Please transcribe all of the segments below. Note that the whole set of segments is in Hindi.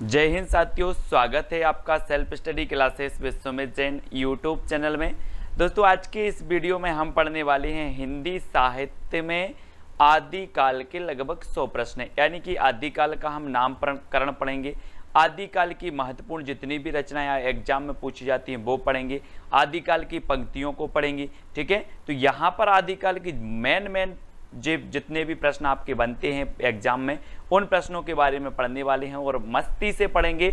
जय हिंद साथियों, स्वागत है आपका self study classes with Sumit Jain YouTube channel में। दोस्तों, आज के इस वीडियो में हम पढ़ने वाले हैं हिंदी साहित्य में आदिकाल के लगभग 100 प्रश्न, यानी कि आदिकाल का हम नामकरण पढ़ेंगे। आदिकाल की महत्वपूर्ण जितनी भी रचनाएं एग्जाम में पूछी जाती हैं वो पढ़ेंगे। आदिकाल की पंक्तियों को पढ़ेंगे। ठीक है, तो यहाँ पर आदिकाल की मेन जितने भी प्रश्न आपके बनते हैं एग्जाम में, उन प्रश्नों के बारे में पढ़ने वाले हैं और मस्ती से पढ़ेंगे,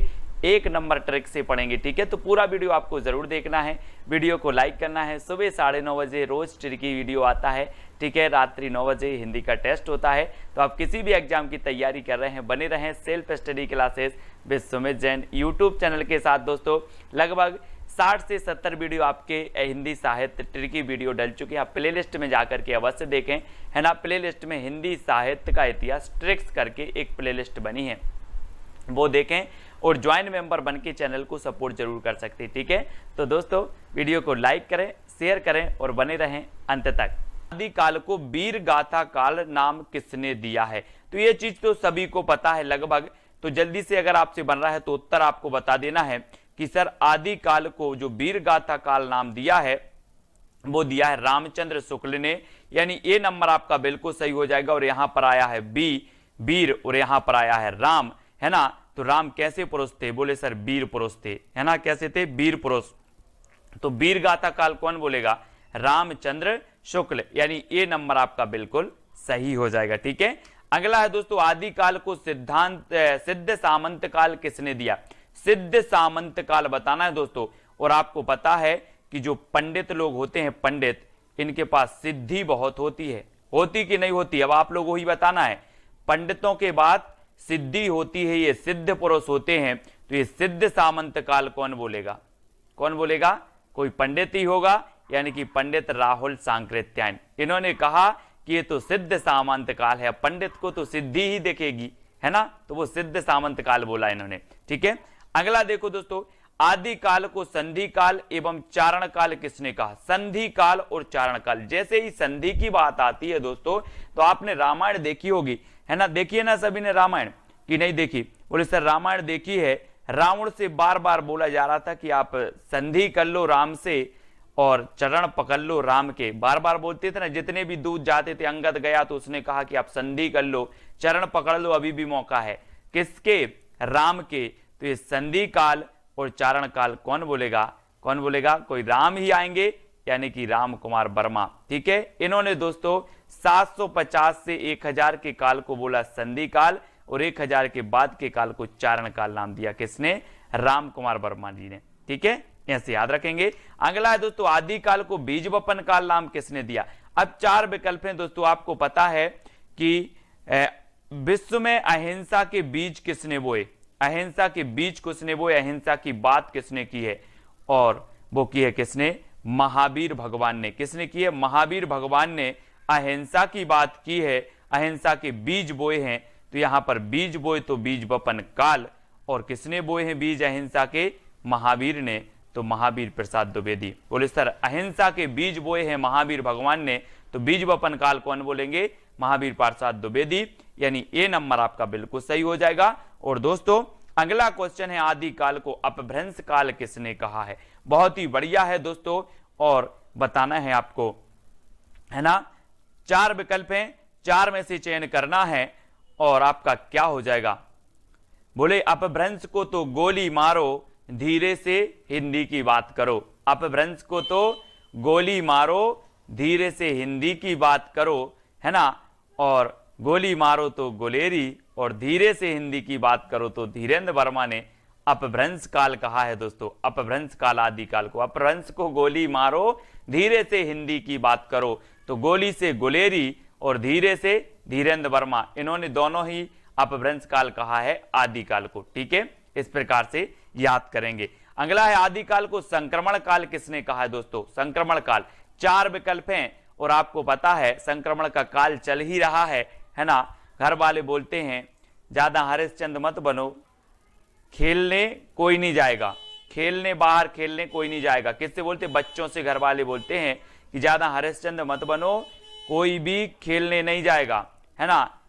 एक नंबर ट्रिक से पढ़ेंगे। ठीक है, तो पूरा वीडियो आपको जरूर देखना है, वीडियो को लाइक करना है। सुबह 9:30 बजे रोज ट्रिकी वीडियो आता है। ठीक है, रात्रि 9 बजे हिंदी का टेस्ट होता है। तो आप किसी भी एग्जाम की तैयारी कर रहे हैं, बने रहें self study classes with Sumit Jain YouTube channel के साथ। दोस्तों, लगभग 60 से 70 वीडियो आपके हिंदी साहित्य ट्रिकी वीडियो डल चुके हैं। आप प्ले लिस्ट में जाकर के अवश्य देखें, है ना। प्ले लिस्ट में हिंदी साहित्य का इतिहास ट्रिक्स करके एक प्ले लिस्ट बनी है, वो देखें और ज्वाइन मेंबर बन के चैनल को सपोर्ट जरूर कर सकते हैं। ठीक है, तो दोस्तों वीडियो को लाइक करें, शेयर करें और बने रहें अंत तक। आदिकाल को वीर गाथा काल नाम किसने दिया है? तो ये चीज तो सभी को पता है लगभग, तो जल्दी से अगर आपसे बन रहा है तो उत्तर आपको बता देना है कि सर आदिकाल को जो वीर गाथा काल नाम दिया है वो दिया है रामचंद्र शुक्ल ने, यानी ए नंबर आपका बिल्कुल सही हो जाएगा। और यहां पर आया है बी वीर और यहां पर आया है राम, है ना। तो राम कैसे पुरुष थे? बोले सर वीर पुरुष थे, है ना। कैसे थे? वीर पुरुष। तो वीर गाथा काल कौन बोलेगा? रामचंद्र शुक्ल, यानी ए नंबर आपका बिल्कुल सही हो जाएगा। ठीक है, अगला है दोस्तों, आदिकाल को सिद्ध सामंत काल किसने दिया? सिद्ध सामंत काल बताना है दोस्तों। और आपको पता है कि जो पंडित लोग होते हैं, पंडित, इनके पास सिद्धि बहुत होती है। होती कि नहीं होती? अब आप लोगों को ही बताना है। पंडितों के बाद सिद्धि होती है, ये सिद्ध पुरुष होते हैं। तो ये सिद्ध सामंत काल कौन बोलेगा? कौन बोलेगा? कोई पंडित ही होगा, यानी कि पंडित राहुल सांकृत्यायन। इन्होंने कहा कि ये तो सिद्ध सामंत काल है, पंडित को तो सिद्धि ही दिखेगी, है ना। तो वो सिद्ध सामंत काल बोला इन्होंने। ठीक है, अगला देखो दोस्तों, आदिकाल को संधि काल एवं चारण काल किसने कहा? संधि काल और चारण काल। जैसे ही संधि की बात आती है दोस्तों, तो आपने रामायण देखी होगी, है ना। देखिए ना सभी ने रामायण, कि नहीं देखी? बोले सर रामायण देखी है। रावण से बार बार बोला जा रहा था कि आप संधि कर लो राम से और चरण पकड़ लो राम के, बार बार बोलते थे ना। जितने भी दूत जाते थे, अंगद गया तो उसने कहा कि आप संधि कर लो, चरण पकड़ लो, अभी भी मौका है। किसके? राम के। तो ये संधि काल और चारण काल कौन बोलेगा? कौन बोलेगा? कोई राम ही आएंगे, यानी कि राम कुमार वर्मा। ठीक है, इन्होंने दोस्तों 750 से 1000 के काल को बोला संधि काल और 1000 के बाद के काल को चारण काल नाम दिया। किसने? राम कुमार वर्मा जी ने। ठीक है, ऐसे याद रखेंगे। अगला है दोस्तों, आदिकाल को बीज वपन काल नाम किसने दिया? अब 4 विकल्प हैं दोस्तों। आपको पता है कि विश्व में अहिंसा के बीज किसने बोए? अहिंसा के बीज किसने बोए? अहिंसा की बात किसने की है? और वो की है किसने? महावीर भगवान ने। किसने की है? महावीर भगवान ने अहिंसा की बात की है, अहिंसा के बीज बोए हैं। तो यहां पर बीज बोए तो बीज वपन काल, और किसने बोए हैं बीज अहिंसा के? महावीर ने। तो महावीर प्रसाद द्विवेदी। बोले सर अहिंसा के बीज बोए हैं महावीर भगवान ने, तो बीज वपन काल कौन बोलेंगे? महावीर प्रसाद द्विवेदी, यानी ए नंबर आपका बिल्कुल सही हो जाएगा। और दोस्तों अगला क्वेश्चन है, आदिकाल को अपभ्रंश काल किसने कहा है? बहुत ही बढ़िया है दोस्तों, और बताना है आपको, है ना। 4 विकल्प हैं, 4 में से चयन करना है और आपका क्या हो जाएगा? बोले अपभ्रंश को तो गोली मारो, धीरे से हिंदी की बात करो। अपभ्रंश को तो गोली मारो, धीरे से हिंदी की बात करो, है ना। और गोली मारो तो गोलेरी, और धीरे से हिंदी की बात करो तो धीरेन्द्र वर्मा ने अपभ्रंश काल कहा है दोस्तों। अपभ्रंश काल आदिकाल को, अपभ्रंश को गोली मारो, धीरे से हिंदी की बात करो, तो गोली से गोलेरी और धीरे से धीरेन्द्र वर्मा, इन्होंने दोनों ही अपभ्रंश काल कहा है आदिकाल को। ठीक है, इस प्रकार से याद करेंगे। अगला है, आदिकाल को संक्रमण काल किसने कहा है दोस्तों? संक्रमण काल। 4 विकल्प हैं और आपको पता है संक्रमण का काल चल ही रहा है ना। घर वाले बोलते हैं ज्यादा हरिश्चंद्र मत बनो, खेलने कोई नहीं जाएगा, खेलने बाहर खेलने कोई नहीं जाएगा। किससे बोलते? बच्चों से घर वाले बोलते हैं कि ज्यादा हरिश्चंद्र मत बनो, कोई भी खेलने नहीं जाएगा, है ना,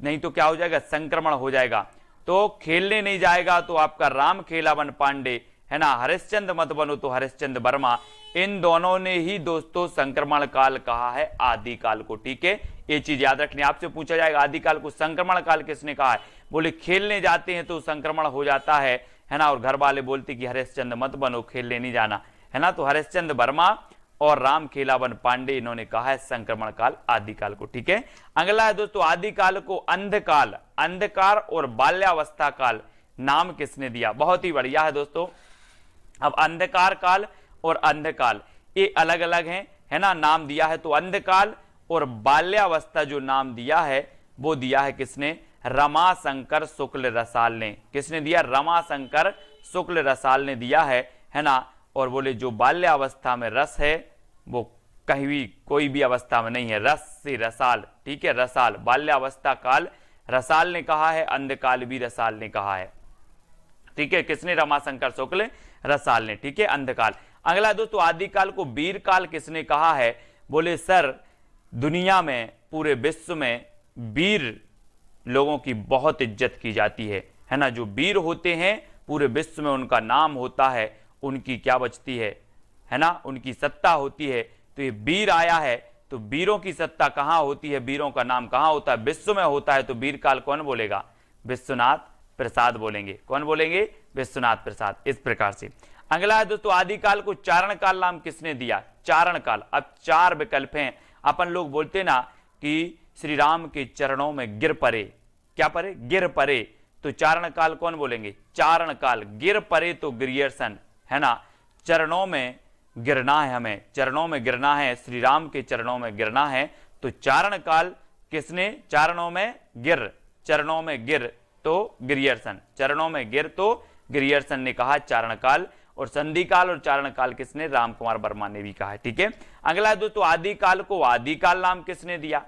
नहीं तो क्या हो जाएगा? संक्रमण हो जाएगा। तो खेलने नहीं जाएगा तो आपका राम खेलावन पांडे, है ना, हरिश्चंद्र मत बनो तो हरिश्चंद्र वर्मा। इन दोनों ने ही दोस्तों संक्रमण काल कहा है आदिकाल को। ठीक है, ये चीज याद रखनी। आपसे पूछा जाएगा आदिकाल को संक्रमण काल किसने कहा है, बोले खेलने जाते हैं तो संक्रमण हो जाता है ना, और घर वाले बोलते कि हरिश्चंद्र मत बनो, खेलने नहीं जाना, है ना। तो हरिश्चंद्र वर्मा और राम खेलावन पांडे इन्होंने कहा है संक्रमण काल आदिकाल को। ठीक है, अगला है दोस्तों आदिकाल को अंधकाल, अंधकार और बाल्यावस्था काल नाम किसने दिया। बहुत ही बढ़िया है दोस्तों। अब अंधकार काल और अंधकाल ये अलग अलग हैं, है ना, नाम दिया है। तो अंधकाल और बाल्यावस्था जो नाम दिया है वो दिया है किसने, रमाशंकर शुक्ल रसाल ने। किसने दिया, रमाशंकर शुक्ल रसाल ने दिया है ना। और बोले जो बाल्यावस्था में रस है वो कहीं भी कोई भी अवस्था में नहीं है, रस से रसाल। ठीक है, रसाल बाल्यावस्था काल रसाल ने कहा है, अंधकाल भी रसाल ने कहा है। ठीक है, किसने, रमाशंकर शुक्ल रसाल ने। ठीक है, अंधकाल। अगला दोस्तों आदिकाल को वीर काल किसने कहा है, बोले सर दुनिया में पूरे विश्व में वीर लोगों की बहुत इज्जत की जाती है ना। जो वीर होते हैं पूरे विश्व में उनका नाम होता है, उनकी क्या बचती है ना, उनकी सत्ता होती है। तो ये वीर आया है तो वीरों की सत्ता कहां होती है, वीरों का नाम कहां होता है, विश्व में होता है। तो वीर काल कौन बोलेगा, विश्वनाथ प्रसाद बोलेंगे। कौन बोलेंगे, विश्वनाथ प्रसाद। इस प्रकार से अगला है दोस्तों आदिकाल को चारण काल नाम किसने दिया, चारण काल। अब चार विकल्प हैं। अपन लोग बोलते ना कि श्री राम के चरणों में गिर परे, क्या परे, गिर परे। तो चारण काल कौन बोलेंगे, चारण काल। गिर परे तो गिरियर्सन, है ना, चरणों में गिरना है, हमें चरणों में गिरना है, श्री राम के चरणों में गिरना है। तो चारण काल किसने, चरणों में गिर, चरणों में गिर तो गिरियर्सन, चरणों में गिर तो गिरियर्सन ने कहा चारण काल। और संधि काल और चारण काल किसने, राम कुमार वर्मा ने भी कहा है। ठीक है, अगला है दोस्तों आदिकाल को आदिकाल नाम किसने दिया।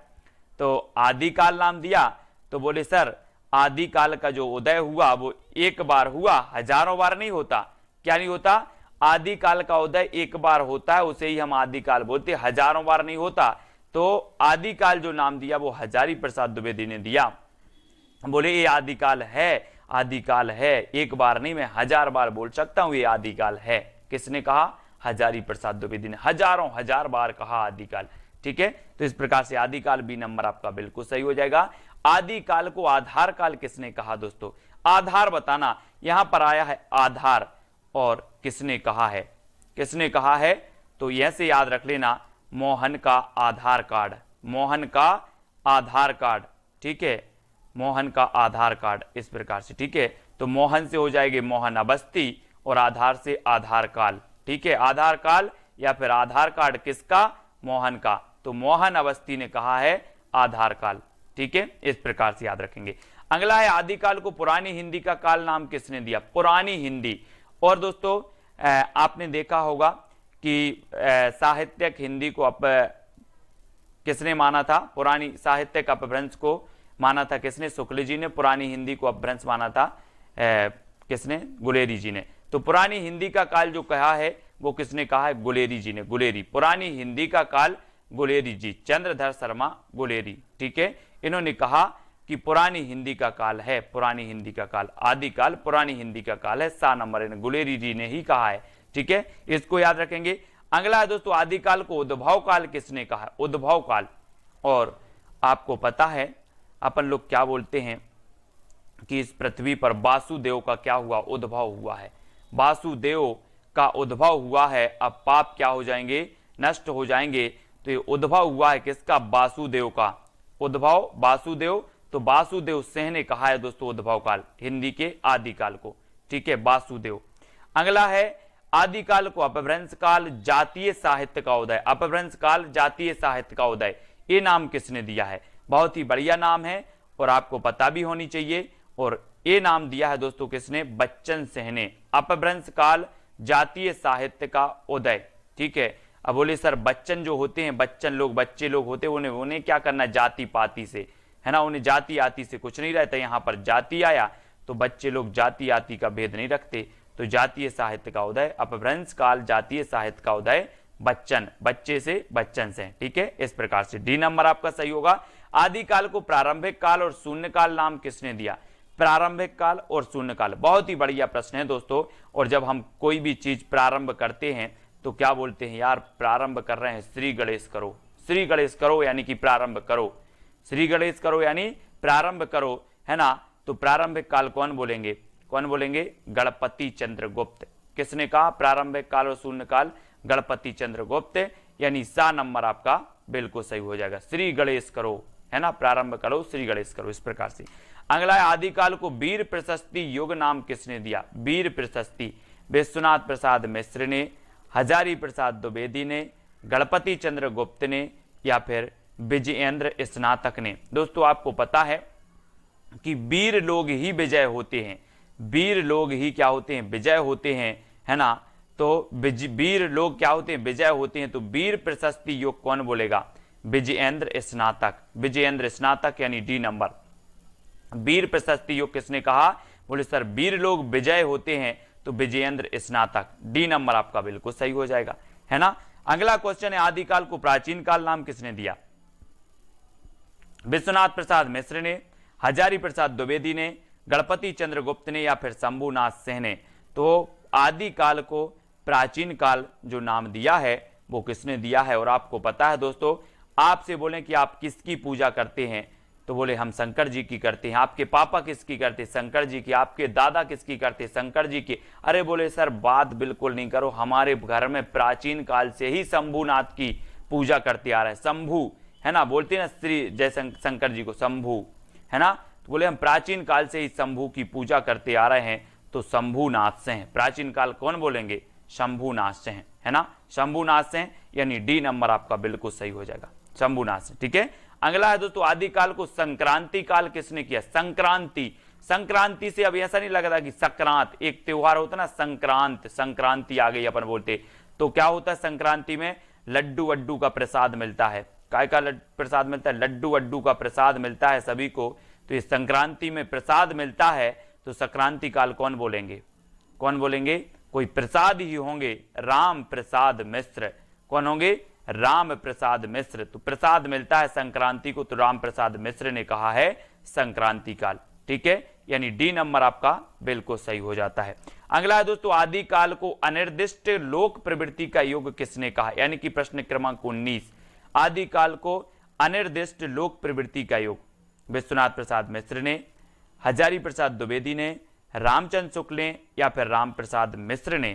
तो आदिकाल नाम दिया तो बोले सर आदिकाल का जो उदय हुआ वो एक बार हुआ, हजारों बार नहीं होता। क्या नहीं होता, आदिकाल का उदय एक बार होता है, उसे ही हम आदिकाल बोलते, हजारों बार नहीं होता। तो आदिकाल जो नाम दिया वो हजारी प्रसाद द्विवेदी ने दिया। बोले ये आदिकाल है, आदिकाल है, एक बार नहीं मैं हजार बार बोल सकता हूं ये आदिकाल है। किसने कहा, हजारी प्रसाद द्विवेदी ने हजारों हजार बार कहा आदिकाल। ठीक है, तो इस प्रकार से आदिकाल बी नंबर आपका बिल्कुल सही हो जाएगा। आदिकाल को आधार काल किसने कहा दोस्तों, आधार बताना। यहां पर आया है आधार और किसने कहा है, किसने कहा है, तो ऐसे याद रख लेना, मोहन का आधार कार्ड, मोहन का आधार कार्ड। ठीक है, मोहन का आधार कार्ड, इस प्रकार से। ठीक है, तो मोहन से हो जाएगी मोहन अवस्थी और आधार से आधार काल। ठीक है, आधार काल या फिर आधार कार्ड किसका, मोहन का। तो मोहन अवस्थी ने कहा है आधार काल। ठीक है, इस प्रकार से याद रखेंगे। अगला है आदिकाल को पुरानी हिंदी का काल नाम किसने दिया, पुरानी हिंदी। और दोस्तों आपने देखा होगा कि साहित्यिक हिंदी को किसने माना था, पुरानी साहित्यिक अपभ्रंश को माना था किसने, शुक्ल जी ने। पुरानी हिंदी को अपभ्रंश माना था किसने, गुलेरी जी ने। तो पुरानी हिंदी का काल जो कहा है वो किसने कहा है, गुलेरी जी ने, गुलेरी। पुरानी हिंदी का काल गुलेरी जी, चंद्रधर शर्मा गुलेरी। ठीक है, इन्होंने कहा कि पुरानी हिंदी का काल है, पुरानी हिंदी का काल, आदिकाल पुरानी हिंदी का काल है। 7 नंबर गुलेरी जी ने ही कहा है। ठीक है, इसको याद रखेंगे। अगला है दोस्तों आदिकाल को उद्भव काल किसने कहा है, उद्भव काल। और आपको पता है अपन लोग क्या बोलते हैं कि इस पृथ्वी पर वासुदेव का क्या हुआ, उद्भव हुआ है, वासुदेव का उद्भव हुआ है। अब पाप क्या हो जाएंगे, नष्ट हो जाएंगे। तो ये उद्भव हुआ है किसका, वासुदेव का, उद्भव वासुदेव। तो वासुदेव सिंह ने कहा है दोस्तों उद्भव काल हिंदी के आदिकाल को। ठीक है, वासुदेव। अगला है आदिकाल को अपभ्रंश काल, जातीय साहित्य का उदय, अपभ्रंश काल जातीय साहित्य का उदय, ये नाम किसने दिया है। बहुत ही बढ़िया नाम है और आपको पता भी होनी चाहिए। और ये नाम दिया है दोस्तों किसने, बच्चन सिंह ने, अपभ्रंश काल जातीय साहित्य का उदय। ठीक है, अब बोले सर बच्चन जो होते हैं, बच्चन लोग, बच्चे लोग होते हैं, उन्हें क्या करना, जाति पाति से, है ना, उन्हें जाति आति से कुछ नहीं रहता। यहाँ पर जाति आया तो बच्चे लोग जाति आति का भेद नहीं रखते। तो जातीय साहित्य का उदय, अपभ्रंश काल जातीय साहित्य का उदय, बच्चन, बच्चे से, बच्चन से। ठीक है, इस प्रकार से डी नंबर आपका सही होगा। आदिकाल को प्रारंभिक काल और शून्य काल नाम किसने दिया। प्रारंभिक काल और शून्य काल। बहुत ही बढ़िया प्रश्न है दोस्तों। और जब हम कोई भी चीज प्रारंभ करते हैं तो क्या बोलते हैं, यार प्रारंभ कर रहे हैं, श्री गणेश करो, श्री गणेश करो यानी कि प्रारंभ करो, श्री गणेश करो यानी प्रारंभ करो, है ना। तो प्रारंभिक काल कौन बोलेंगे, कौन बोलेंगे, गणपति चंद्रगुप्त। किसने कहा प्रारंभिक काल और शून्य काल, गणपति चंद्रगुप्त, यानी सा नंबर आपका बिल्कुल सही हो जाएगा। श्री गणेश करो, है ना, प्रारंभ करो, श्री गणेश करो, इस प्रकार से। अगला है आदिकाल को वीर प्रशस्ति युग नाम किसने दिया। वीर प्रशस्ति विश्वनाथ प्रसाद मिश्र ने, हजारी प्रसाद द्विवेदी ने, गणपति चंद्र गुप्त ने, या फिर विजयेंद्र स्नातक ने। दोस्तों आपको पता है कि वीर लोग ही विजय होते हैं, वीर लोग ही क्या होते हैं, विजय होते हैं, है ना। तो वीर लोग क्या होते हैं, विजय होते हैं। तो वीर प्रशस्ति योग कौन बोलेगा, विजयेंद्र स्नातक, विजयेंद्र स्नातक यानी डी नंबर। वीर प्रशस्ति योग किसने कहा, बोले सर वीर लोग विजय होते हैं, तो विजयेंद्र स्नातक, डी नंबर आपका बिल्कुल सही हो जाएगा, है ना। अगला क्वेश्चन है आदिकाल को प्राचीन काल नाम किसने दिया। विश्वनाथ प्रसाद मिश्र ने, हजारी प्रसाद द्विवेदी ने, गणपति चंद्रगुप्त ने, या फिर शंभुनाथ सेन ने। तो आदिकाल को प्राचीन काल जो नाम दिया है वो किसने दिया है। और आपको पता है दोस्तों, आपसे बोलें कि आप किसकी पूजा करते हैं, तो बोले हम शंकर जी की करते हैं। आपके पापा किसकी करते, शंकर जी की। आपके दादा किसकी करते, शंकर जी की। अरे बोले सर बात बिल्कुल नहीं करो, हमारे घर में प्राचीन काल से ही शंभुनाथ की पूजा करते आ रहे हैं। शंभु, है ना, बोलते हैं ना श्री जय शंकर जी को, शंभु, है ना। तो बोले हम प्राचीन काल से ही शंभु की पूजा करते आ रहे हैं, तो शंभुनाथ से हैं। प्राचीन काल कौन बोलेंगे, शंभुनाथ से हैं, है ना, शंभुनाथ से हैं, यानी डी नंबर आपका बिल्कुल सही हो जाएगा, शंभुनाथ से। ठीक है। अगला है दोस्तों आदिकाल को संक्रांति काल किसने किया। संक्रांति, संक्रांति से अब ऐसा नहीं लग रहा कि संक्रांत एक त्योहार होता ना, संक्रांत, संक्रांति आ गई अपन बोलते। तो क्या होता है संक्रांति में, लड्डू वड्डू का प्रसाद मिलता है। काय का प्रसाद मिलता है, लड्डू वड्डू का प्रसाद मिलता है सभी को। तो इस संक्रांति में प्रसाद मिलता है, तो संक्रांति काल कौन बोलेंगे, कौन बोलेंगे, कोई प्रसाद ही होंगे, राम प्रसाद मिश्र। कौन होंगे, राम प्रसाद मिश्र। तो प्रसाद मिलता है संक्रांति को, तो राम प्रसाद मिश्र ने कहा है संक्रांति काल। ठीक है, यानी डी नंबर आपका बिल्कुल सही हो जाता है। अगला है दोस्तों आदिकाल को अनिर्दिष्ट लोक प्रवृत्ति का युग किसने कहा, यानी कि प्रश्न क्रमांक 19। आदिकाल को अनिर्दिष्ट लोक प्रवृत्ति का युग विश्वनाथ प्रसाद मिश्र ने, हजारी प्रसाद द्विवेदी ने, रामचंद्र शुक्ल ने, या फिर राम प्रसाद मिश्र ने।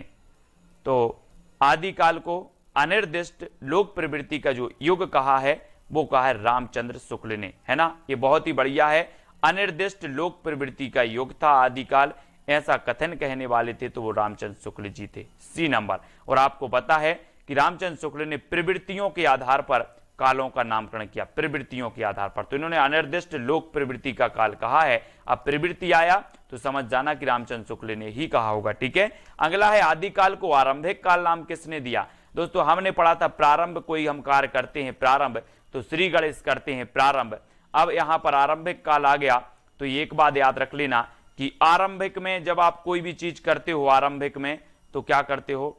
तो आदिकाल को अनिर्दिष्ट लोक प्रवृत्ति का जो युग कहा है वो कहा है रामचंद्र शुक्ल ने, है ना। ये बहुत ही बढ़िया है, अनिर्दिष्ट लोक प्रवृत्ति का युग था आदिकाल, ऐसा कथन कहने वाले थे तो वो रामचंद्र शुक्ल जी थे, सी नंबर। और आपको पता है कि रामचंद्र शुक्ल ने प्रवृत्तियों के आधार पर कालों का नामकरण किया, प्रवृत्तियों के आधार पर। तो इन्होंने अनिर्दिष्ट लोक प्रवृत्ति का काल कहा है। अब प्रवृत्ति आया तो समझ जाना कि रामचंद्र शुक्ल ने ही कहा होगा। ठीक है। अगला है आदिकाल को आरंभिक काल नाम किसने दिया। दोस्तों हमने पढ़ा था प्रारंभ कोई हम कार्य करते हैं प्रारंभ, तो श्री गणेश करते हैं प्रारंभ। अब यहां पर आरंभिक काल आ गया, तो एक बात याद रख लेना कि आरंभिक में जब आप कोई भी चीज करते हो आरंभिक में, तो क्या करते हो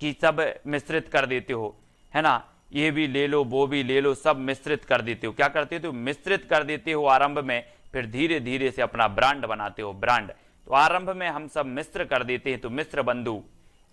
कि सब मिश्रित कर देते हो, है ना। ये भी ले लो वो भी ले लो, सब मिश्रित कर देते हो। क्या करते हो, मिश्रित कर देते हो आरंभ में, फिर धीरे धीरे से अपना ब्रांड बनाते हो, ब्रांड। तो आरंभ में हम सब मिश्र कर देते हैं, तो मिश्र बंधु,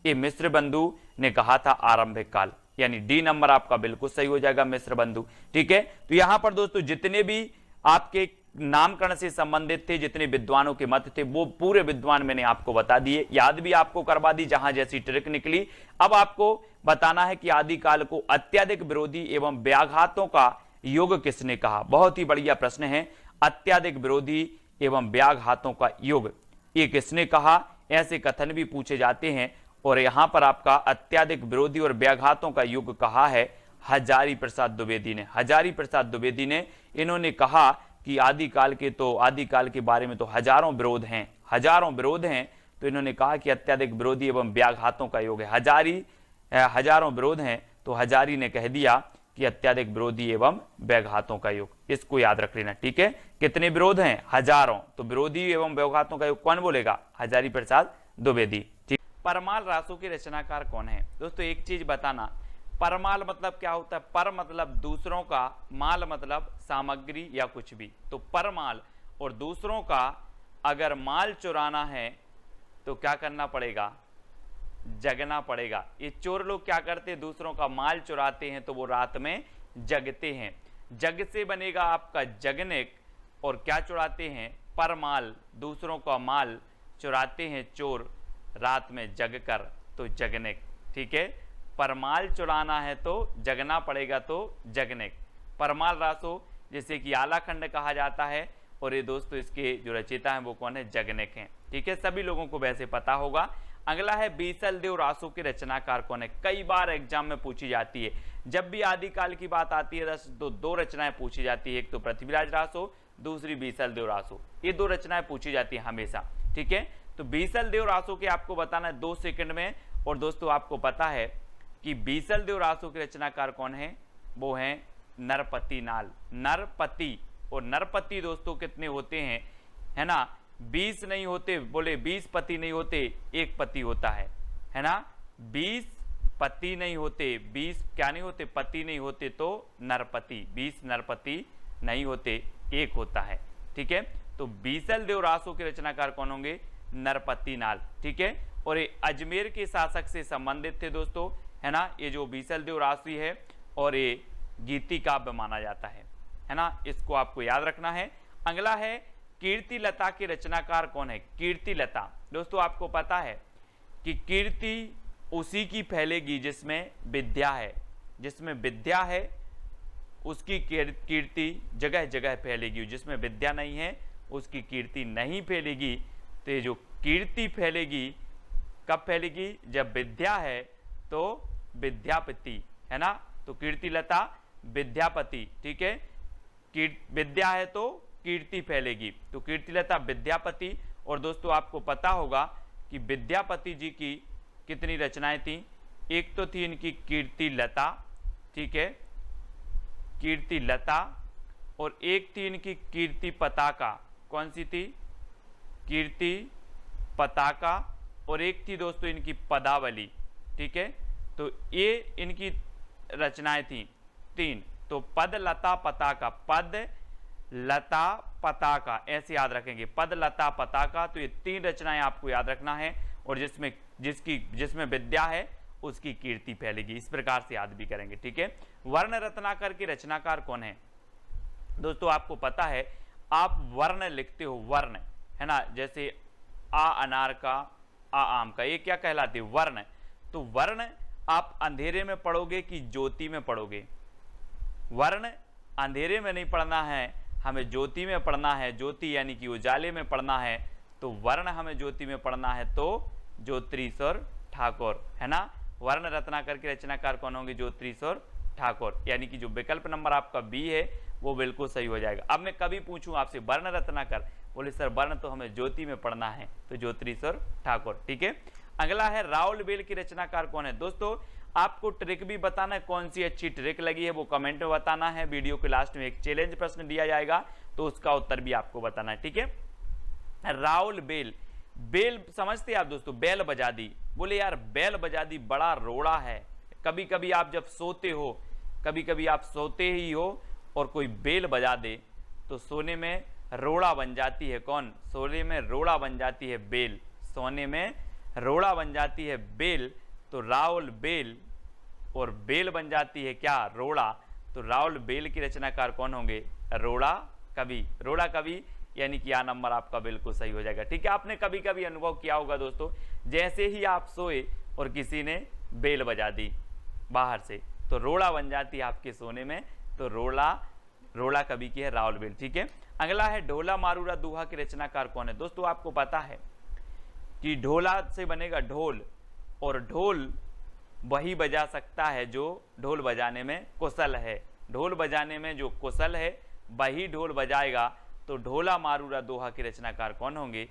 ये मिश्र बंधु ने कहा था आरंभिक काल, यानी डी नंबर आपका बिल्कुल सही हो जाएगा, मिश्र बंधु। ठीक है। तो यहां पर दोस्तों जितने भी आपके नामकरण से संबंधित थे, जितने विद्वानों के मत थे, वो पूरे विद्वान मैंने आपको बता दिए, याद भी आपको करवा दी जहां जैसी ट्रिक निकली। अब आपको बताना है कि आदिकाल को अत्यधिक विरोधी एवं व्याघातों का युग किसने कहा। बहुत ही बढ़िया प्रश्न है, अत्यधिक विरोधी एवं व्याघातों का युग ये किसने कहा, ऐसे कथन भी पूछे जाते हैं। और यहां पर आपका अत्यधिक विरोधी और व्याघातों का युग कहा है हजारी प्रसाद द्विवेदी ने, हजारी प्रसाद द्विवेदी ने। इन्होंने कहा कि आदिकाल के बारे में तो हजारों विरोध हैं, हजारों विरोध हैं। तो इन्होंने कहा कि अत्यधिक विरोधी एवं व्याघातों का योग है, हजारों विरोध हैं, तो हजारी ने कह दिया कि अत्यधिक विरोधी एवं व्याघातों का योग। इसको याद रख लेना। ठीक है। कितने विरोध हैं, हजारों, तो विरोधी एवं व्याघातों का योग कौन बोलेगा, हजारी प्रसाद द्विवेदी। ठीक। परमाल रासों के रचनाकार कौन है। दोस्तों एक चीज बताना, परमाल मतलब क्या होता है, पर मतलब दूसरों का, माल मतलब सामग्री या कुछ भी। तो परमाल और दूसरों का अगर माल चुराना है तो क्या करना पड़ेगा, जगना पड़ेगा। ये चोर लोग क्या करते हैं, दूसरों का माल चुराते हैं तो वो रात में जगते हैं। जग से बनेगा आपका जगनेक, और क्या चुराते हैं, परमाल, दूसरों का माल चुराते हैं चोर रात में जग कर, तो जगनेक। ठीक है, परमाल चुराना है तो जगना पड़ेगा, तो जगनेक। परमाल रासो जिसे कि आलाखंड कहा जाता है, और ये दोस्तों इसके जो रचयिता हैं वो कौन है, जगनेक हैं। ठीक है, सभी लोगों को वैसे पता होगा। अगला है बीसल देव रासो के रचनाकार कौन है, कई बार एग्जाम में पूछी जाती है। जब भी आदिकाल की बात आती है तो दो रचनाएं पूछी जाती है, एक तो पृथ्वीराज रासो, दूसरी बीसल देव रासो। ये दो रचनाएं पूछी जाती है हमेशा। ठीक है, तो बीसल देव रासो के आपको बताना है 2 सेकंड में। और दोस्तों आपको पता है कि बीसल देव रासो के रचनाकार कौन है, वो है नरपति नाल। नरपति, और नरपति दोस्तों कितने होते हैं, है ना, 20 नहीं होते, बोले 20 पति नहीं होते, एक पति होता है ना, 20 पति नहीं होते, 20 क्या नहीं होते, पति नहीं होते, तो नरपति, 20 नरपति नहीं होते, एक होता है। ठीक है, तो बीसल देव रासो के रचनाकार कौन होंगे, नरपति नाल। ठीक है, और ये अजमेर के शासक से संबंधित थे दोस्तों, है ना, ये जो बीसल देव रासो है, और ये गीति काव्य माना जाता है ना, इसको आपको याद रखना है। अगला है कीर्ति लता के रचनाकार कौन है, कीर्ति लता। दोस्तों आपको पता है कि कीर्ति उसी की फैलेगी जिसमें विद्या है, जिसमें विद्या है उसकी कीर्ति जगह जगह फैलेगी, जिसमें विद्या नहीं है उसकी कीर्ति नहीं फैलेगी। तो ये जो कीर्ति फैलेगी कब फैलेगी, जब विद्या है तो विद्यापति, है ना, तो कीर्ति लता विद्यापति। ठीक है, विद्या है तो कीर्ति फैलेगी, तो कीर्तिलता विद्यापति। और दोस्तों आपको पता होगा कि विद्यापति जी की कितनी रचनाएं थी, एक तो थी इनकी कीर्ति लता, ठीक है, कीर्ति लता, और एक थी इनकी कीर्ति पताका। कौन सी थी, कीर्ति पताका, और एक थी दोस्तों इनकी पदावली। ठीक है, तो ये इनकी रचनाएं थी 3, तो पद लता पताका, पद लता पताका, ऐसे याद रखेंगे, पद लता पताका। तो ये 3 रचनाएं आपको याद रखना है, और जिसमें विद्या है उसकी कीर्ति फैलेगी, इस प्रकार से याद भी करेंगे। ठीक है, वर्ण रत्नाकर के रचनाकार कौन है, दोस्तों आपको पता है, आप वर्ण लिखते हो, वर्ण, है ना, जैसे आ अनार का, आ आम का, ये क्या कहलाते, वर्ण। तो वर्ण आप अंधेरे में पढ़ोगे कि ज्योति में पढ़ोगे, वर्ण अंधेरे में नहीं पढ़ना है, हमें ज्योति में पढ़ना है, ज्योति यानी कि उजाले में पढ़ना है, तो वर्ण हमें ज्योति में पढ़ना है, तो ज्योतिरीश्वर ठाकुर, है ना। वर्ण रत्नाकर के रचनाकार कौन होंगे, ज्योतिरीश्वर ठाकुर, यानी कि जो विकल्प नंबर आपका बी है वो बिल्कुल सही हो जाएगा। अब मैं कभी पूछूं आपसे वर्ण रत्नाकर, बोले सर वर्ण तो हमें ज्योति में पढ़ना है, तो ज्योतिरीश्वर ठाकुर। ठीक है, अगला है राउलबेल की रचनाकार कौन है। दोस्तों आपको ट्रिक भी बताना है, कौन सी अच्छी ट्रिक लगी है वो कमेंट में बताना है। वीडियो के लास्ट में एक चैलेंज प्रश्न दिया जाएगा, तो उसका उत्तर भी आपको बताना है। ठीक है, राउलबेल, बेल समझते हैं आप दोस्तों, बैल बजा दी, बोले यार बैल बजा दी बड़ा रोड़ा है। कभी कभी आप जब सोते हो, कभी कभी आप सोते ही हो और कोई बेल बजा दे तो सोने में रोड़ा बन जाती है। कौन, सोने में रोड़ा बन जाती है बेल, सोने में रोड़ा बन जाती है बेल, तो राउल बेल, और बेल बन जाती है क्या, रोड़ा, तो राउल बेल की रचनाकार कौन होंगे, रोड़ा कवि। रोड़ा कवि यानी कि यह नंबर आपका बिल्कुल सही हो जाएगा। ठीक है, आपने कभी कभी अनुभव किया होगा दोस्तों, जैसे ही आप सोए और किसी ने बेल बजा दी बाहर से, तो रोड़ा बन जाती है आपके सोने में, तो रोड़ा कवि की है राउल बेल। ठीक है, अगला है ढोला मारूरा दूहा की रचनाकार कौन है। दोस्तों आपको पता है कि ढोला से बनेगा ढोल, और ढोल वही बजा सकता है जो ढोल बजाने में कुशल है, ढोल बजाने में जो कुशल है वही ढोल बजाएगा। तो ढोला मारूरा दोहा के रचनाकार कौन होंगे,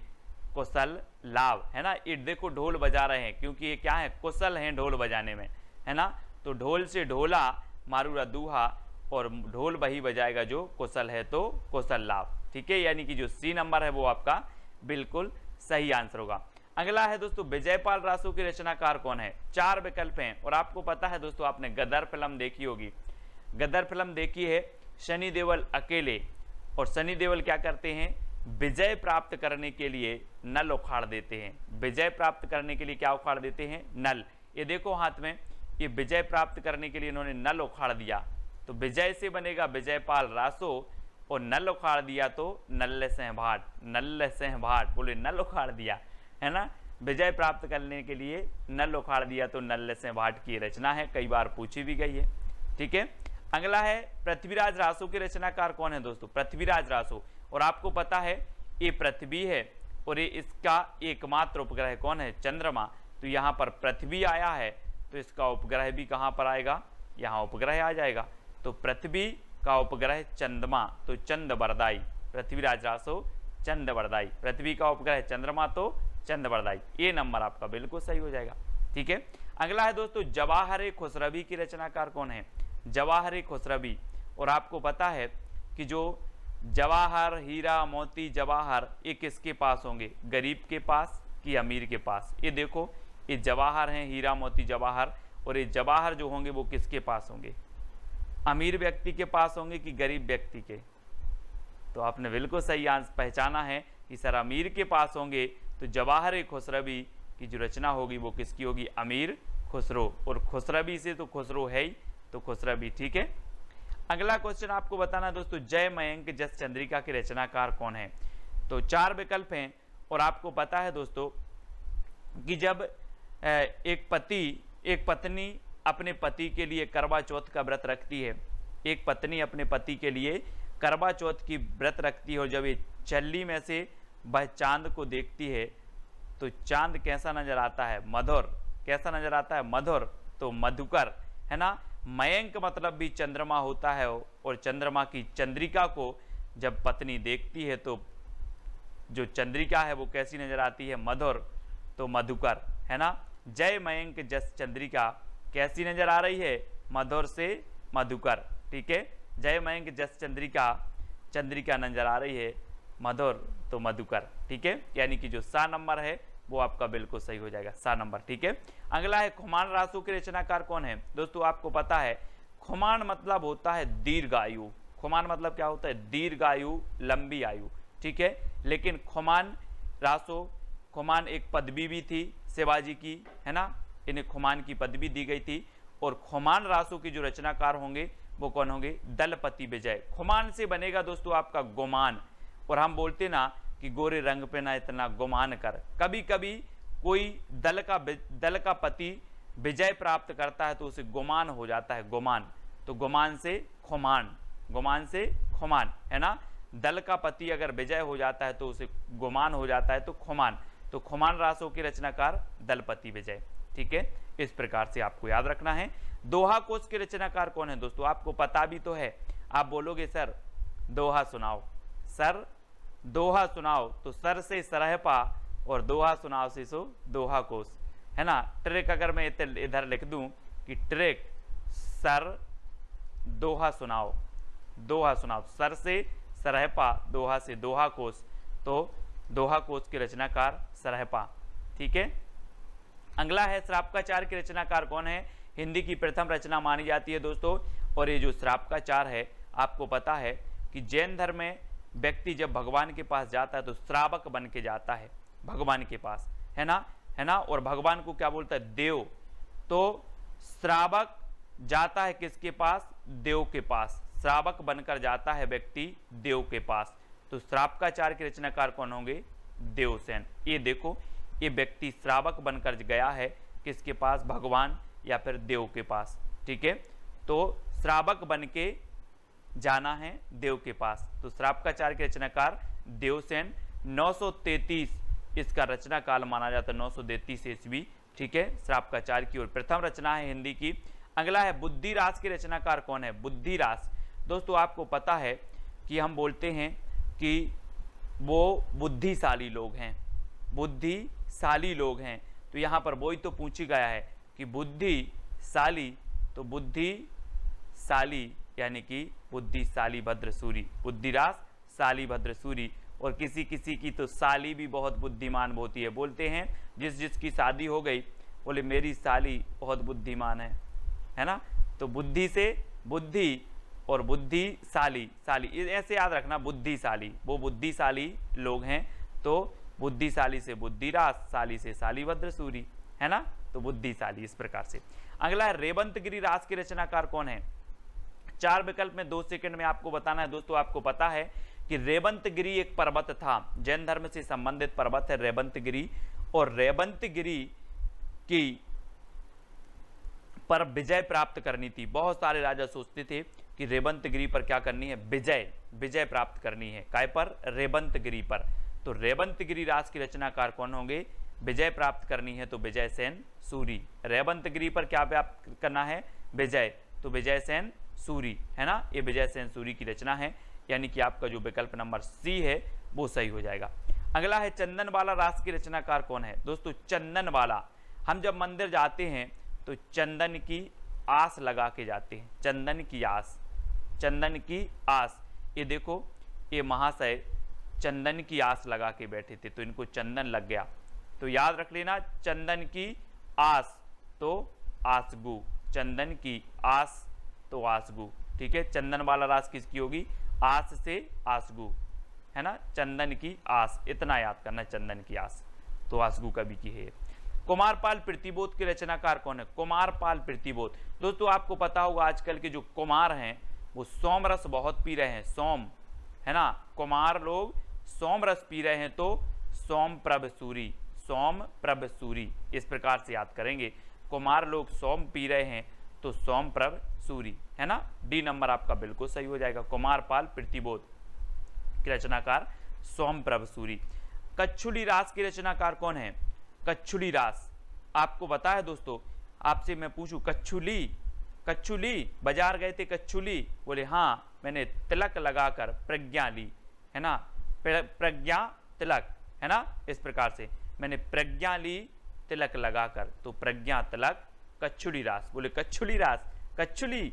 कुशल लाभ, है ना। ये देखो ढोल बजा रहे हैं क्योंकि ये क्या है, कुशल हैं ढोल बजाने में, है ना। तो ढोल से ढोला मारूरा दूहा, और ढोल वही बजाएगा जो कुशल है, तो कुशल लाभ। ठीक है, यानी कि जो सी नंबर है वो आपका बिल्कुल सही आंसर होगा। अगला है दोस्तों विजयपाल रासो की रचनाकार कौन है। 4 विकल्प हैं, और आपको पता है दोस्तों आपने गदर फिल्म देखी होगी, गदर फिल्म देखी है, सनी देओल अकेले, और सनी देओल क्या करते हैं, विजय प्राप्त करने के लिए नल उखाड़ देते हैं। विजय प्राप्त करने के लिए क्या उखाड़ देते हैं? नल। ये देखो हाथ में, ये विजय प्राप्त करने के लिए इन्होंने नल उखाड़ दिया, तो विजय से बनेगा विजयपाल रासो, और नल उखाड़ दिया तो नल्ल सिंह भाट। नल्ल सिंह भाट, बोले नल उखाड़ दिया, है ना। विजय प्राप्त करने के लिए नल उखाड़ दिया तो नल्ल सिंह भाट की रचना है, कई बार पूछी भी गई है। ठीक है, अगला है पृथ्वीराज रासो के रचनाकार कौन है दोस्तों? पृथ्वीराज रासो। और आपको पता है ये पृथ्वी है और ये इसका एकमात्र उपग्रह कौन है? चंद्रमा। तो यहाँ पर पृथ्वी आया है तो इसका उपग्रह भी कहाँ पर आएगा? यहाँ उपग्रह आ जाएगा। तो पृथ्वी का उपग्रह चंद्रमा, तो चंद्रवरदाई। पृथ्वीराज रासो चंद्रवरदाई। पृथ्वी का उपग्रह चंद्रमा तो चंद्रवरदाई। ये नंबर आपका बिल्कुल सही हो जाएगा। ठीक है, अगला है दोस्तों जवाहर खुसरवी की रचनाकार कौन है? जवाहर खुसरवी। और आपको पता है कि जो जवाहर, हीरा, मोती, जवाहर ये किसके पास होंगे? गरीब के पास कि अमीर के पास? ये देखो, ये जवाहर हैं, हीरा, मोती, जवाहर, और ये जवाहर जो होंगे वो किसके पास होंगे? अमीर व्यक्ति के पास होंगे कि गरीब व्यक्ति के? तो आपने बिल्कुल सही आंसर पहचाना है कि सर अमीर के पास होंगे। तो जवाहर खुसरवी की जो रचना होगी वो किसकी होगी? अमीर खुसरो। और खुसरवी से तो खुसरो है ही, तो खुसरवी। ठीक है, अगला क्वेश्चन आपको बताना दोस्तों, जय मयंक जस चंद्रिका के रचनाकार कौन है? तो 4 विकल्प हैं। और आपको पता है दोस्तों कि जब एक पत्नी अपने पति के लिए करवा चौथ का व्रत रखती है, एक पत्नी अपने पति के लिए करवा चौथ की व्रत रखती है, और जब ये चल्ली में से वह चांद को देखती है तो चांद कैसा नजर आता है? मधुर। कैसा नजर आता है? मधुर, तो मधुकर, है ना। मयंक मतलब भी चंद्रमा होता है, और चंद्रमा की चंद्रिका को जब पत्नी देखती है तो जो चंद्रिका है वो कैसी नजर आती है? मधुर, तो मधुकर, है ना। जय मयंक जस चंद्रिका कैसी नजर आ रही है? मधुर से मधुकर। ठीक है, जय मयंक जस चंद्रिका नजर आ रही है, मधुर तो मधुकर। ठीक है, यानी कि जो सा नंबर है वो आपका बिल्कुल सही हो जाएगा, सा नंबर। ठीक है, अगला है खुमान रासो के रचनाकार कौन है? दोस्तों आपको पता है खुमान मतलब होता है दीर्घायु। खुमान मतलब क्या होता है? दीर्घायु, लंबी आयु। ठीक है, लेकिन खुमान रासो, खुमान एक पदवी भी थी शिवाजी की, है ना। इन्हें खुमान की पदवी दी गई थी। और खुमान रासो की जो रचनाकार होंगे वो कौन होंगे? दलपति विजय। खुमान से बनेगा दोस्तों आपका गुमान। और हम बोलते ना कि गोरे रंग पे ना इतना गुमान कर। कभी कभी कोई दल का पति विजय प्राप्त करता है तो उसे गुमान हो जाता है, गुमान। तो गुमान से खुमान, गुमान से खुमान, है ना। दल का पति अगर विजय हो जाता है तो उसे गुमान हो जाता है, तो खुमान। तो खुमान रासो के रचनाकार दलपति विजय। ठीक है, इस प्रकार से आपको याद रखना है। दोहा कोश के रचनाकार कौन है दोस्तों? आपको पता भी तो है। आप बोलोगे सर दोहा सुनाओ, सर दोहा सुनाओ, तो सर से सरहपा और दोहा सुनाओ से सो दोहा कोश, है ना। ट्रिक अगर मैं इधर लिख दूं कि ट्रिक सर दोहा सुनाओ, दोहा सुनाओ, सर से सरहपा, दोहा से दोहा कोश, तो दोहा कोश के रचनाकार सरहपा। ठीक है, अगला है श्रापकाचार के रचनाकार कौन है? हिंदी की प्रथम रचना मानी जाती है दोस्तों। और ये जो श्रापकाचार है, आपको पता है कि जैन धर्म में व्यक्ति जब भगवान के पास जाता है तो श्रावक बन के जाता है भगवान के पास, है ना। और भगवान को क्या बोलता है? देव। तो श्रावक जाता है किसके पास? देव के पास। श्रावक बनकर जाता है व्यक्ति देव के पास। तो श्रापकाचार के रचनाकार कौन होंगे? देवसेन। ये देखो, ये व्यक्ति श्रावक बनकर गया है किसके पास? भगवान या फिर देव के पास। ठीक है, तो श्रावक बन के जाना है देव के पास। तो श्रापकाचार के रचनाकार देवसेन। 933 इसका रचना काल माना जाता है, 933 ईस्वी। ठीक है, श्रापकाचार की ओर प्रथम रचना है हिंदी की। अगला है बुद्धिरास के रचनाकार कौन है? बुद्धिरास। दोस्तों आपको पता है कि हम बोलते हैं कि वो बुद्धिशाली लोग हैं, बुद्धिशाली लोग हैं। तो यहाँ पर वही तो पूछी गया है कि बुद्धिशाली, तो बुद्धिशाली यानी कि बुद्धिशाली भद्रसूरी, बुद्धिरास शाली भद्रसूरी। और किसी किसी की तो साली भी बहुत बुद्धिमान होती है। बोलते हैं जिसकी शादी हो गई बोले मेरी साली बहुत बुद्धिमान है ना। तो बुद्धि से बुद्धि और बुद्धिशाली, शाली ऐसे याद रखना, बुद्धिशाली, वो बुद्धिशाली लोग हैं, तो बुद्धिशाली से बुद्धिरास, शाली से शालीभद्र सूरी, है ना, तो बुद्धिशाली इस प्रकार से। अगला है रेवंतगिरी रास के रचनाकार कौन है? 4 विकल्प में 2 सेकंड में आपको बताना है दोस्तों। आपको पता है कि रेवंतगिरी एक पर्वत था, जैन धर्म से संबंधित पर्वत है रेवंतगिरी, और रेवंतगिरी की पर विजय प्राप्त करनी थी। बहुत सारे राजा सोचते थे कि रेवंतगिरी पर क्या करनी है, विजय प्राप्त करनी है, काय पर, रेवंतगिरी पर। तो रेवंतगिरी रास की रचनाकार कौन होंगे? विजय प्राप्त करनी है तो विजय सेन सूरी। रेवंतगिरी पर क्या प्राप्त करना है? विजय, तो विजय सेन सूरी, है ना, ये विजय सेन सूरी की रचना है, यानी कि आपका जो विकल्प नंबर सी है वो सही हो जाएगा। अगला है चंदनवाला रास की रचनाकार कौन है? दोस्तों चंदनवाला, हम जब मंदिर जाते हैं तो चंदन की आस लगा के जाते हैं, चंदन की आस, चंदन की आस। ये देखो, ये महाशय चंदन की आस लगा के बैठे थे, तो इनको चंदन लग गया। तो याद रख लेना, चंदन की आस तो आसगु, चंदन की आस तो आसगु, ठीक है। चंदन वाला रास किसकी होगी? आस से आसगु, है ना, चंदन की आस, इतना याद करना, चंदन की आस तो आसगु कवि की है। कुमारपाल प्रतिबोध के रचनाकार कौन है? कुमारपाल प्रतिबोध, दोस्तों आपको पता होगा आजकल के जो कुमार हैं वो सोम रस बहुत पी रहे हैं, सोम, है ना, कुमार लोग सोम रस पी रहे हैं, तो सोम प्रभ सूरी, सोम प्रभ सूरी, इस प्रकार से याद करेंगे। कुमार लोग सोम पी रहे हैं तो सोम प्रभ सूरी, है ना, डी नंबर आपका बिल्कुल सही हो जाएगा। कुमारपाल प्रतिबोध की रचनाकार सोम प्रभ सूरी। कच्छुली रास की रचनाकार कौन है? कच्छुली रास आपको पता है दोस्तों, आपसे मैं पूछूं, कच्छुली, कच्छुली बाजार गए थे, कच्छुली, बोले हाँ, मैंने तिलक लगाकर प्रज्ञा ली, है ना, प्रज्ञा तिलक, है ना, इस प्रकार से मैंने प्रज्ञा ली तिलक लगाकर, तो प्रज्ञा तिलक कच्छुली रास। बोले कच्छुली रास, कच्छुली,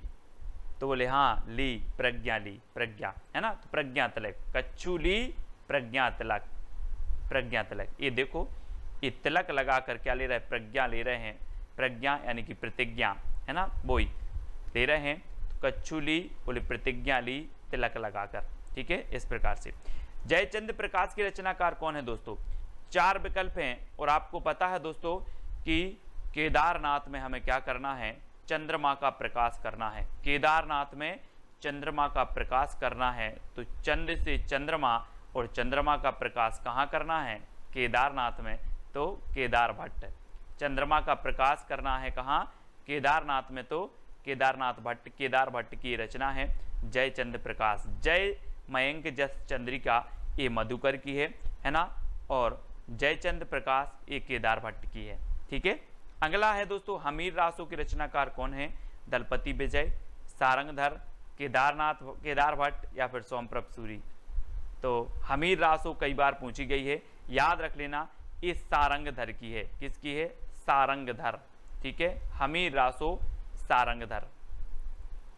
तो बोले हाँ, ली, प्रज्ञा ली, प्रज्ञा, है ना, तो प्रज्ञा तिलक, कच्छुली प्रज्ञा तिलक, प्रज्ञा तिलक। ये देखो, ये तिलक लगाकर क्या ले रहे हैं? प्रज्ञा ले रहे हैं, प्रज्ञा यानी कि प्रतिज्ञा, है ना, वही ले रहे हैं, तो कच्छुली बोले प्रतिज्ञा ली तिलक लगाकर, ठीक है, इस प्रकार से। जयचंद्र प्रकाश के रचनाकार कौन है दोस्तों? 4 विकल्प हैं, और आपको पता है दोस्तों कि केदारनाथ में हमें क्या करना है? चंद्रमा का प्रकाश करना है। केदारनाथ में चंद्रमा का प्रकाश करना है, तो चंद्र से चंद्रमा, और चंद्रमा का प्रकाश कहाँ करना है? केदारनाथ में, तो केदार भट्ट। चंद्रमा का प्रकाश करना है कहाँ? केदारनाथ में, तो केदारनाथ भट्ट, केदार भट्ट की रचना है जयचंद्र प्रकाश। जय मयंक जस चंद्रिका ये मधुकर की है ना, और जयचंद्र प्रकाश ये केदार भट्ट की है, ठीक है। अगला है दोस्तों, हमीर रासों के रचनाकार कौन है? दलपति विजय, सारंगधर, केदार भट्ट या फिर सोमप्रभ सूरी। तो हमीर रासो कई बार पूछी गई है, याद रख लेना, ये सारंगधर की है। किसकी है? सारंगधर, ठीक है, हमीर रासो सारंगधर,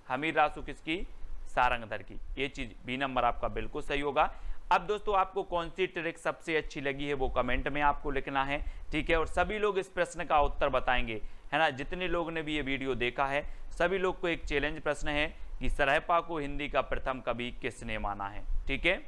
हमीर रासो किसकी? सारंगधर की। ये चीज बी नंबर आपका बिल्कुल सही होगा। अब दोस्तों आपको कौन सी ट्रिक सबसे अच्छी लगी है वो कमेंट में आपको लिखना है, ठीक है, और सभी लोग इस प्रश्न का उत्तर बताएंगे, है ना। जितने लोगों ने भी ये वीडियो देखा है सभी लोग को एक चैलेंज प्रश्न है कि सरहपा को हिंदी का प्रथम कवि किसने माना है, ठीक है।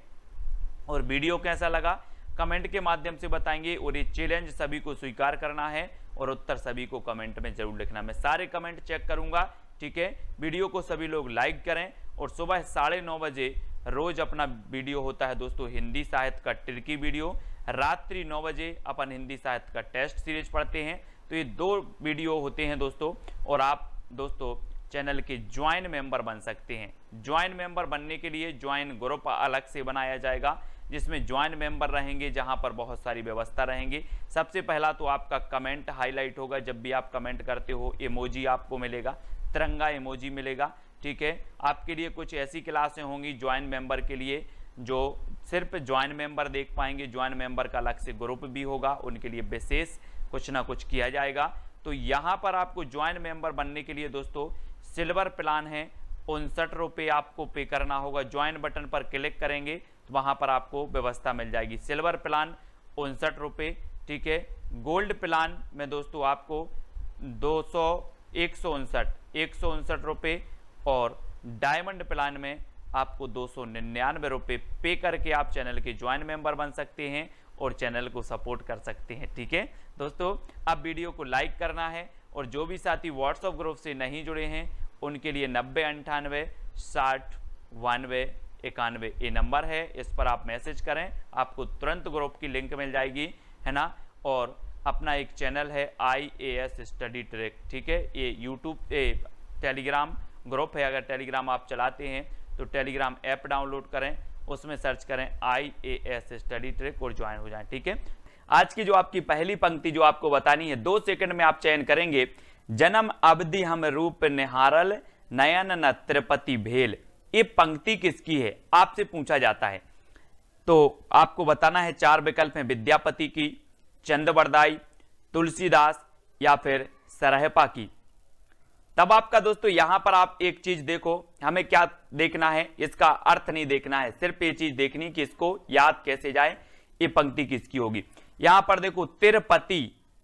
और वीडियो कैसा लगा कमेंट के माध्यम से बताएंगे, और ये चैलेंज सभी को स्वीकार करना है और उत्तर सभी को कमेंट में जरूर लिखना। मैं सारे कमेंट चेक करूंगा, ठीक है। वीडियो को सभी लोग लाइक करें, और सुबह 9:30 बजे रोज अपना वीडियो होता है दोस्तों हिंदी साहित्य का ट्रिकी वीडियो, रात्रि 9 बजे अपन हिंदी साहित्य का टेस्ट सीरीज पढ़ते हैं। तो ये 2 वीडियो होते हैं दोस्तों, और आप दोस्तों चैनल के ज्वाइन मेंबर बन सकते हैं। ज्वाइन मेंबर बनने के लिए ज्वाइन ग्रुप अलग से बनाया जाएगा, जिसमें ज्वाइन मेंबर रहेंगे, जहां पर बहुत सारी व्यवस्था रहेंगी। सबसे पहला तो आपका कमेंट हाईलाइट होगा, जब भी आप कमेंट करते हो इमोजी आपको मिलेगा, तिरंगा इमोजी मिलेगा, ठीक है। आपके लिए कुछ ऐसी क्लासें होंगी ज्वाइन मेंबर के लिए जो सिर्फ ज्वाइन मेंबर देख पाएंगे, ज्वाइन मेंबर का अलग से ग्रुप भी होगा, उनके लिए विशेष कुछ ना कुछ किया जाएगा। तो यहाँ पर आपको ज्वाइन मेंबर बनने के लिए दोस्तों सिल्वर प्लान है, 59 रुपये आपको पे करना होगा। ज्वाइन बटन पर क्लिक करेंगे तो वहाँ पर आपको व्यवस्था मिल जाएगी। सिल्वर प्लान 59 रुपये, ठीक है। गोल्ड प्लान में दोस्तों आपको 159 रुपये, और डायमंड प्लान में आपको 299 रुपये पे करके आप चैनल के ज्वाइन मेंबर बन सकते हैं और चैनल को सपोर्ट कर सकते हैं। ठीक है दोस्तों, अब वीडियो को लाइक करना है और जो भी साथी व्हाट्सएप ग्रुप से नहीं जुड़े हैं उनके लिए 90 98 60 92 91 ये नंबर है, इस पर आप मैसेज करें, आपको तुरंत ग्रुप की लिंक मिल जाएगी, है ना। और अपना एक चैनल है IAS स्टडी ट्रैक, ठीक है, ये यूट्यूब टेलीग्राम ग्रुप है। अगर टेलीग्राम आप चलाते हैं तो टेलीग्राम ऐप डाउनलोड करें, उसमें सर्च करें IAS स्टडी ट्रैक और ज्वाइन हो जाएं। ठीक है, आज की जो आपकी पहली पंक्ति जो आपको बतानी है 2 सेकंड में आप चयन करेंगे। जन्म अवधि हम रूप निहारल, नयन न त्रिपति भेल। ये पंक्ति किसकी है आपसे पूछा जाता है, तो आपको बताना है 4 विकल्प हैं, विद्यापति की, चंद्रबरदाई, तुलसीदास या फिर सरहपा की। तब आपका दोस्तों यहां पर आप एक चीज देखो, हमें क्या देखना है, इसका अर्थ नहीं देखना है, सिर्फ ये चीज देखनी कि इसको याद कैसे जाए, ये पंक्ति किसकी होगी। यहां पर देखो तिरपति,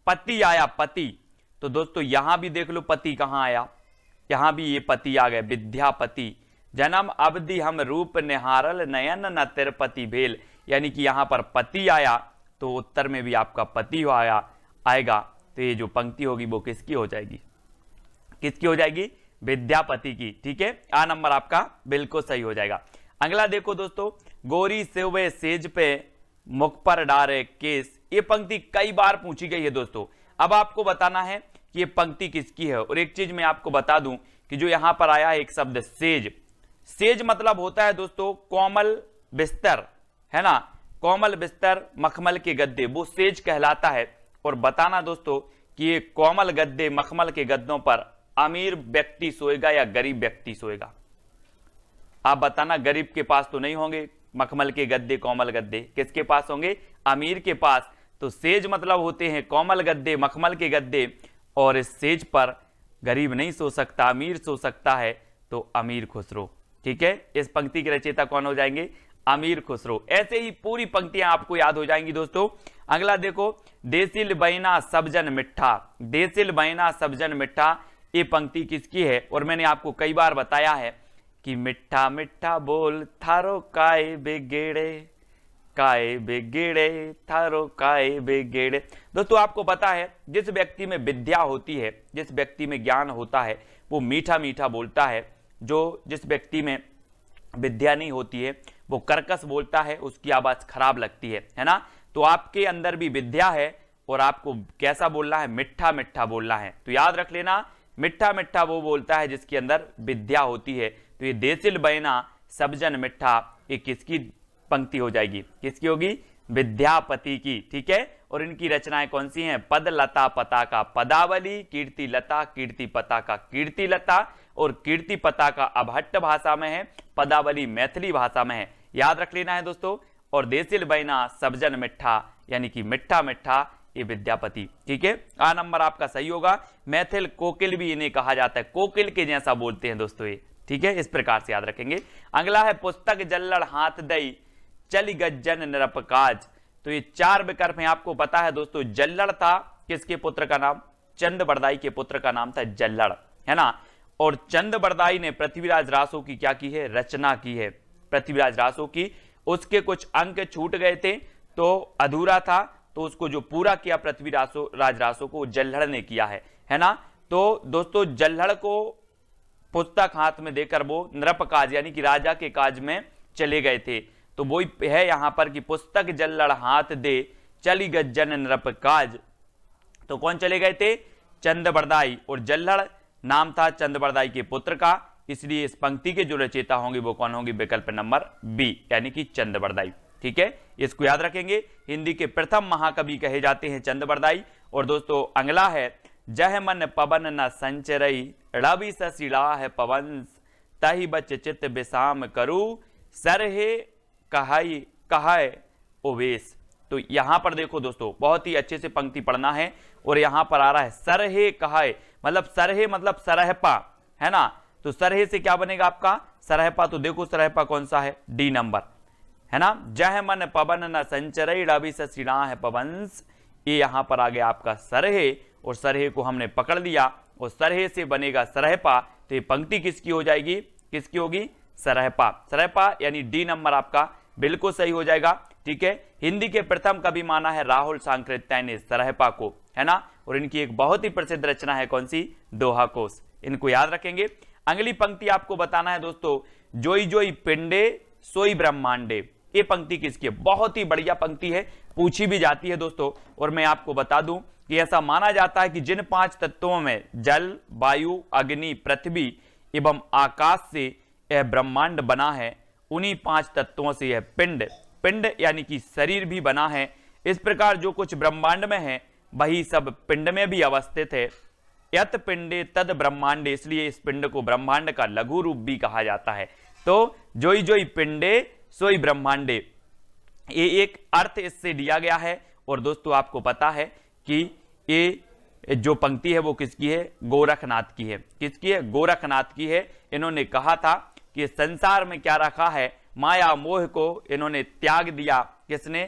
पति आया पति, तो दोस्तों यहां भी देख लो पति कहां आया, यहां भी ये पति आ गए, विद्यापति। जन्म अवधि हम रूप निहारल, नयन न तिरपति भेल, यानी कि यहां पर पति आया तो उत्तर में भी आपका पति आएगा, तो ये जो पंक्ति होगी वो किसकी हो जाएगी, किसकी हो जाएगी, विद्यापति की। ठीक है, आ नंबर आपका बिल्कुल सही हो जाएगा। अगला देखो दोस्तों, गोरी सेवे सेज पे मुख पर डारे केस। ये पंक्ति कई बार पूछी गई है दोस्तों। अब आपको बताना है कि ये पंक्ति किसकी है। और एक चीज मैं आपको बता दूं कि जो यहां पर आया है एक शब्द सेज, सेज मतलब होता है दोस्तों कोमल बिस्तर, है ना, कोमल बिस्तर मखमल के गद्दे, वो सेज कहलाता है। और बताना दोस्तों कि ये कोमल गद्दे मखमल के गद्दों पर अमीर व्यक्ति सोएगा या गरीब व्यक्ति सोएगा। आप बताना, गरीब के पास तो नहीं होंगे मखमल के गद्दे, कोमल गद्दे, किसके पास होंगे, अमीर के पास। तो सेज मतलब होते हैं कोमल गद्दे मखमल के गद्दे, और इस सेज पर गरीब नहीं सो सकता, अमीर सो सकता है, तो अमीर खुसरो। ठीक है, इस पंक्ति के रचयिता कौन हो जाएंगे, अमीर खुसरो। ऐसे ही पूरी पंक्तियां आपको याद हो जाएंगी दोस्तों। अगला देखो, देसिल बैना सबजन मिठा, देसिल बैना सबजन मिठा, ये पंक्ति किसकी है। और मैंने आपको कई बार बताया है कि मिठा मिठा बोल थारो काय बेगेड़े, काय बेगेड़े थारो काय बेगेड़े। दोस्तों आपको पता है जिस व्यक्ति में विद्या होती है, जिस व्यक्ति में ज्ञान होता है, वो मीठा मीठा बोलता है। जो जिस व्यक्ति में विद्या नहीं होती है वो कर्कश बोलता है, उसकी आवाज खराब लगती है ना। तो आपके अंदर भी विद्या है और आपको कैसा बोलना है, मिठा मिठा बोलना है। तो याद रख लेना, मिठा मिठा वो बोलता है जिसके अंदर विद्या होती है। तो ये देसिल बैना सबजन मिठा, ये किसकी पंक्ति हो जाएगी, किसकी होगी, विद्यापति की। ठीक है, और इनकी रचनाएं कौन सी हैं, पद लता पताका पदावली, कीर्ति लता कीर्ति पताका कीर्ति लता, और कीर्ति पताका अभट्ट भाषा में है, पदावली मैथिली भाषा में है। याद रख लेना है दोस्तों। और देसिल बैना सबजन मिठा, यानी कि मिठा मिठा, ये विद्यापति। ठीक है, आ नंबर आपका सही होगा। मैथिल कोकिल भी इन्हें कहा जाता है, कोकिल के जैसा बोलते हैं दोस्तों ये। ठीक है, इस प्रकार से याद रखेंगे। अगला है पुस्तक जल्लड़ हाथ दई, चल गज्जन निरपकाज। तो ये 4 विकल्प हैं, आपको पता है दोस्तों। जल्लड़ था किसके पुत्र का नाम, चंद्रबरदाई के पुत्र का नाम था जल्लड़, है ना। और चंद्रबरदाई ने पृथ्वीराज रासो की क्या की है, रचना की है, पृथ्वीराज रासो की। उसके कुछ अंक छूट गए थे तो अधूरा था, तो उसको जो पूरा किया पृथ्वीराज रासो को जल्लड़ ने किया है ना। तो दोस्तों जल्लड़ को पुस्तक हाथ में देकर वो नृपकाज यानी कि राजा के काज में चले गए थे। तो वो है यहां पर कि पुस्तक जल्लड़ हाथ दे, चली गज्जन नृपकाज। तो कौन चले गए थे, चंद्रबरदाई। और जल्लड़ नाम था चंद्रबरदाई के पुत्र का, इसलिए इस पंक्ति के जो रचयिता होंगे वो कौन होंगे, विकल्प नंबर बी, यानी कि चंद्रबरदाई। ठीक है, इसको याद रखेंगे। हिंदी के प्रथम महाकवि कहे जाते हैं चंद्रबरदाई। और दोस्तों अगला है, जह मन पवन न संचरई, रवि सशिला है पवंस, तहि बच चित विसाम करू, सरहे कहाय ओवेश। तो यहां पर देखो दोस्तों, बहुत ही अच्छे से पंक्ति पढ़ना है। और यहां पर आ रहा है सरहे कहाय, मतलब सरहे मतलब सरहपा, है ना। तो सरहे से क्या बनेगा आपका, सरहपा। तो देखो सरहपा कौन सा है, डी नंबर, है ना। जह मन पवन न संचरई, रवि सशिला है पवंस, ये यहां पर आ गया आपका सरहे। और सरहे को हमने पकड़ लिया और सरहे से बनेगा सरहपा। तो ये पंक्ति किसकी हो जाएगी, किसकी होगी? सरहपा। सरहपा यानी डी नंबर आपका बिल्कुल सही हो जाएगा। ठीक है, हिंदी के प्रथम कवि माना है राहुल सांकृत्याय ने सरहपा को, है ना। और इनकी एक बहुत ही प्रसिद्ध रचना है कौन सी? दोहा कोश। इनको याद रखेंगे। अगली पंक्ति आपको बताना है दोस्तों, जोई जोई पिंडे सोई ब्रह्मांडे। ये पंक्ति किसकी है? बहुत ही बढ़िया पंक्ति है, पूछी भी जाती है दोस्तों। और मैं आपको बता दूं कि ऐसा माना जाता है कि जिन 5 तत्वों में जल, वायु, अग्नि, पृथ्वी एवं आकाश से यह ब्रह्मांड बना है, उन्हीं 5 तत्वों से यह पिंड यानी कि शरीर भी बना है। इस प्रकार जो कुछ ब्रह्मांड में है वही सब पिंड में भी अवस्थित है। यत पिंडे तद ब्रह्मांडे, इसलिए इस पिंड को ब्रह्मांड का लघु रूप भी कहा जाता है। तो जोई जोई पिंडे सोई ब्रह्मांडे, ये एक अर्थ इससे लिया गया है। और दोस्तों आपको पता है कि ये जो पंक्ति है वो किसकी है? गोरखनाथ की है। किसकी है? गोरखनाथ की है। इन्होंने कहा था कि संसार में क्या रखा है? माया मोह को इन्होंने त्याग दिया। किसने?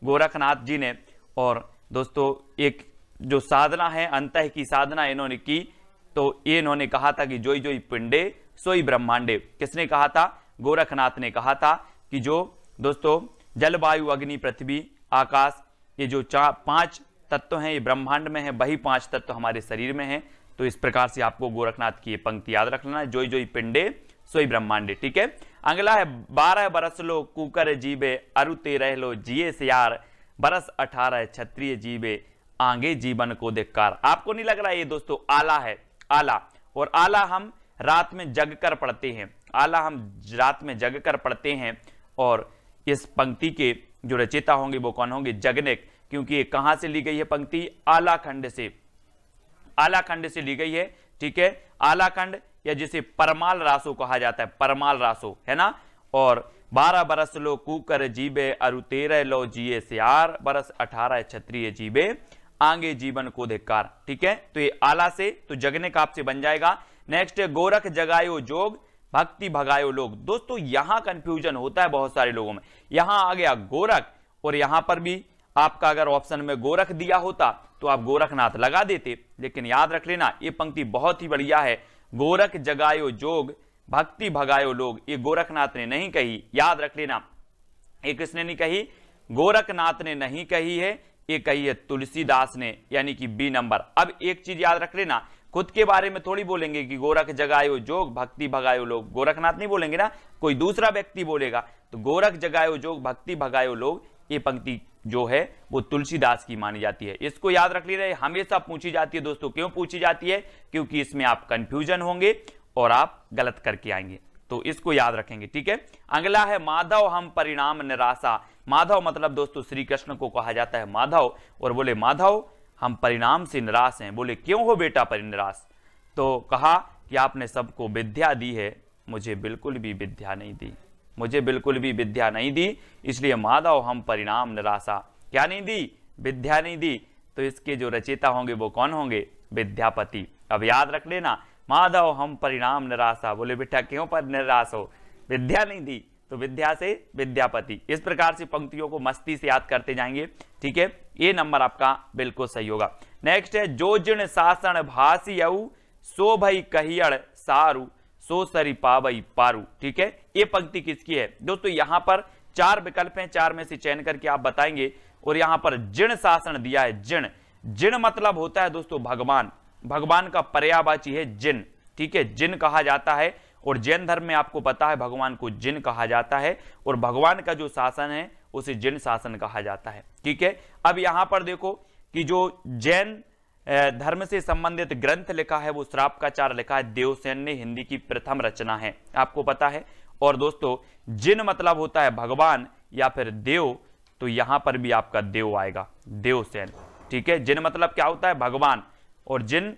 गोरखनाथ जी ने। और दोस्तों एक जो साधना है, अंतः की साधना इन्होंने की, तो ये इन्होंने कहा था कि जोई जोई पिंडे सोई ब्रह्मांडे। किसने कहा था? गोरखनाथ ने कहा था कि जो दोस्तों जल, वायु, अग्नि, पृथ्वी, आकाश, ये जो 5 तत्व हैं ये ब्रह्मांड में है, वही 5 तत्व हमारे शरीर में है। तो इस प्रकार से आपको गोरखनाथ की ये पंक्ति याद रखना है, जोई जोई पिंडे सोई ब्रह्मांडे। ठीक है, अगला है 12 बरस लो कुकर जीवे अरु 13 लो जिए सियार बरस 18 क्षत्रिय जीवे आगे जीवन को धिक्कार। आपको नहीं लग रहा है ये दोस्तों आला है? आला। और आला हम रात में जग कर पढ़ते हैं। आला हम रात में जग कर पढ़ते हैं। और इस पंक्ति के जो रचयिता होंगे वो कौन होंगे? जगनेक। क्योंकि ये कहां से ली गई है पंक्ति? आलाखंड से। आलाखंड से ली गई है। ठीक है, आलाखंड या जिसे परमाल रासो कहा जाता है, परमाल रासो, है ना। और 12 बरस लो कुकर जीवे अरु 13 लो जिए सियार बरस 18 क्षत्रिय जीवे आगे जीवन को धिक्कार। ठीक है, तो ये आला से, तो जगने का आपसे बन जाएगा। नेक्स्ट है गोरख जगायो जोग भक्ति भगायो लोग। दोस्तों यहां कंफ्यूजन होता है बहुत सारे लोगों में। यहां आ गया गोरख और यहां पर भी आपका अगर ऑप्शन में गोरख दिया होता तो आप गोरखनाथ लगा देते। लेकिन याद रख लेना ये पंक्ति बहुत ही बढ़िया है। गोरख जगायो जोग भक्ति भगायो लोग, ये गोरखनाथ ने नहीं कही, याद रख लेना। ये किसने नहीं कही? गोरखनाथ ने नहीं कही है, ये कही है तुलसीदास ने, यानी कि बी नंबर। अब एक चीज याद रख लेना, खुद के बारे में थोड़ी बोलेंगे कि गोरख जगायो जोग भक्ति भगायो लोग, गोरखनाथ नहीं बोलेंगे ना, कोई दूसरा व्यक्ति बोलेगा। तो गोरख जगायो जोग भक्ति भगायो लोग, ये पंक्ति जो है वो तुलसीदास की मानी जाती है। इसको याद रख लीजिए, हमेशा पूछी जाती है दोस्तों। क्यों पूछी जाती है? क्योंकि इसमें आप कंफ्यूजन होंगे और आप गलत करके आएंगे, तो इसको याद रखेंगे। ठीक है, अगला है माधव हम परिणाम निराशा। माधव मतलब दोस्तों श्री कृष्ण को कहा जाता है माधव। और बोले माधव हम परिणाम से निराश हैं। बोले क्यों हो बेटा परिनिराश? तो कहा कि आपने सबको विद्या दी है, मुझे बिल्कुल भी विद्या नहीं दी, मुझे बिल्कुल भी विद्या नहीं दी, इसलिए माधव हम परिणाम निराशा। क्या नहीं दी? विद्या नहीं दी। तो इसके जो रचयिता होंगे वो कौन होंगे? विद्यापति। अब याद रख लेना, माधव हम परिणाम निराशा। बोले बेटा क्यों पर निराश हो? विद्या नहीं दी, तो विद्या से विद्यापति। इस प्रकार से पंक्तियों को मस्ती से याद करते जाएंगे। ठीक है, ये नंबर आपका बिल्कुल सही होगा। नेक्स्ट है जो जिन शासन भासियऊ सो भई कहियड़ सारू सो सरी पावई पारू। ठीक है, ये पंक्ति किसकी है दोस्तों? यहां पर 4 विकल्प हैं, 4 में से चयन करके आप बताएंगे। और यहां पर जिन शासन दिया है। जिन, जिन मतलब होता है दोस्तों भगवान, भगवान का पर्यायवाची है जिन। ठीक है, जिन कहा जाता है। और जैन धर्म में आपको पता है भगवान को जिन कहा जाता है, और भगवान का जो शासन है उसे जिन शासन कहा जाता है। ठीक है, अब यहां पर देखो कि जो जैन धर्म से संबंधित ग्रंथ लिखा है वो श्रापकाचार लिखा है, देवसेन ने हिंदी की प्रथम रचना है, आपको पता है। और दोस्तों जिन मतलब होता है भगवान या फिर देव, तो यहां पर भी आपका देव आएगा, देवसेन। ठीक है, जिन मतलब क्या होता है? भगवान। और जिन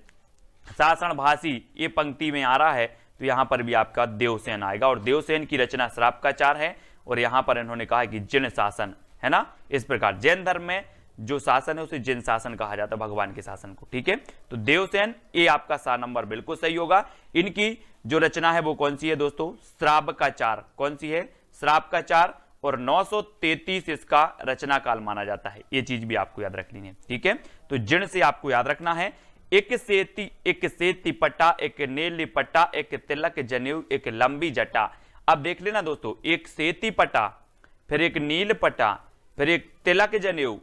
शासन भाषी ये पंक्ति में आ रहा है, तो यहां पर भी आपका देवसेन आएगा। और देवसेन की रचना श्रापकाचार है, और यहां पर इन्होंने कहा कि जिन शासन, है ना। इस प्रकार जैन धर्म में जो शासन है उसे जिन शासन कहा जाता है, भगवान के शासन को। ठीक है, तो देवसेन ये आपका 7 नंबर बिल्कुल सही होगा। इनकी जो रचना है वो कौन सी है दोस्तों? श्रापकाचार। कौन सी है? श्रापकाचार। और 933 इसका रचना काल माना जाता है। ये चीज भी आपको याद रखनी है। ठीक है, तो जिन से आपको याद रखना है। एक सेती पटा, एक नीली पटा, एक तिलक जनेऊ, एक लंबी जटा। अब देख लेना दोस्तों, एक सेती पटा, फिर एक नील पटा, फिर एक तिलक जनेऊ,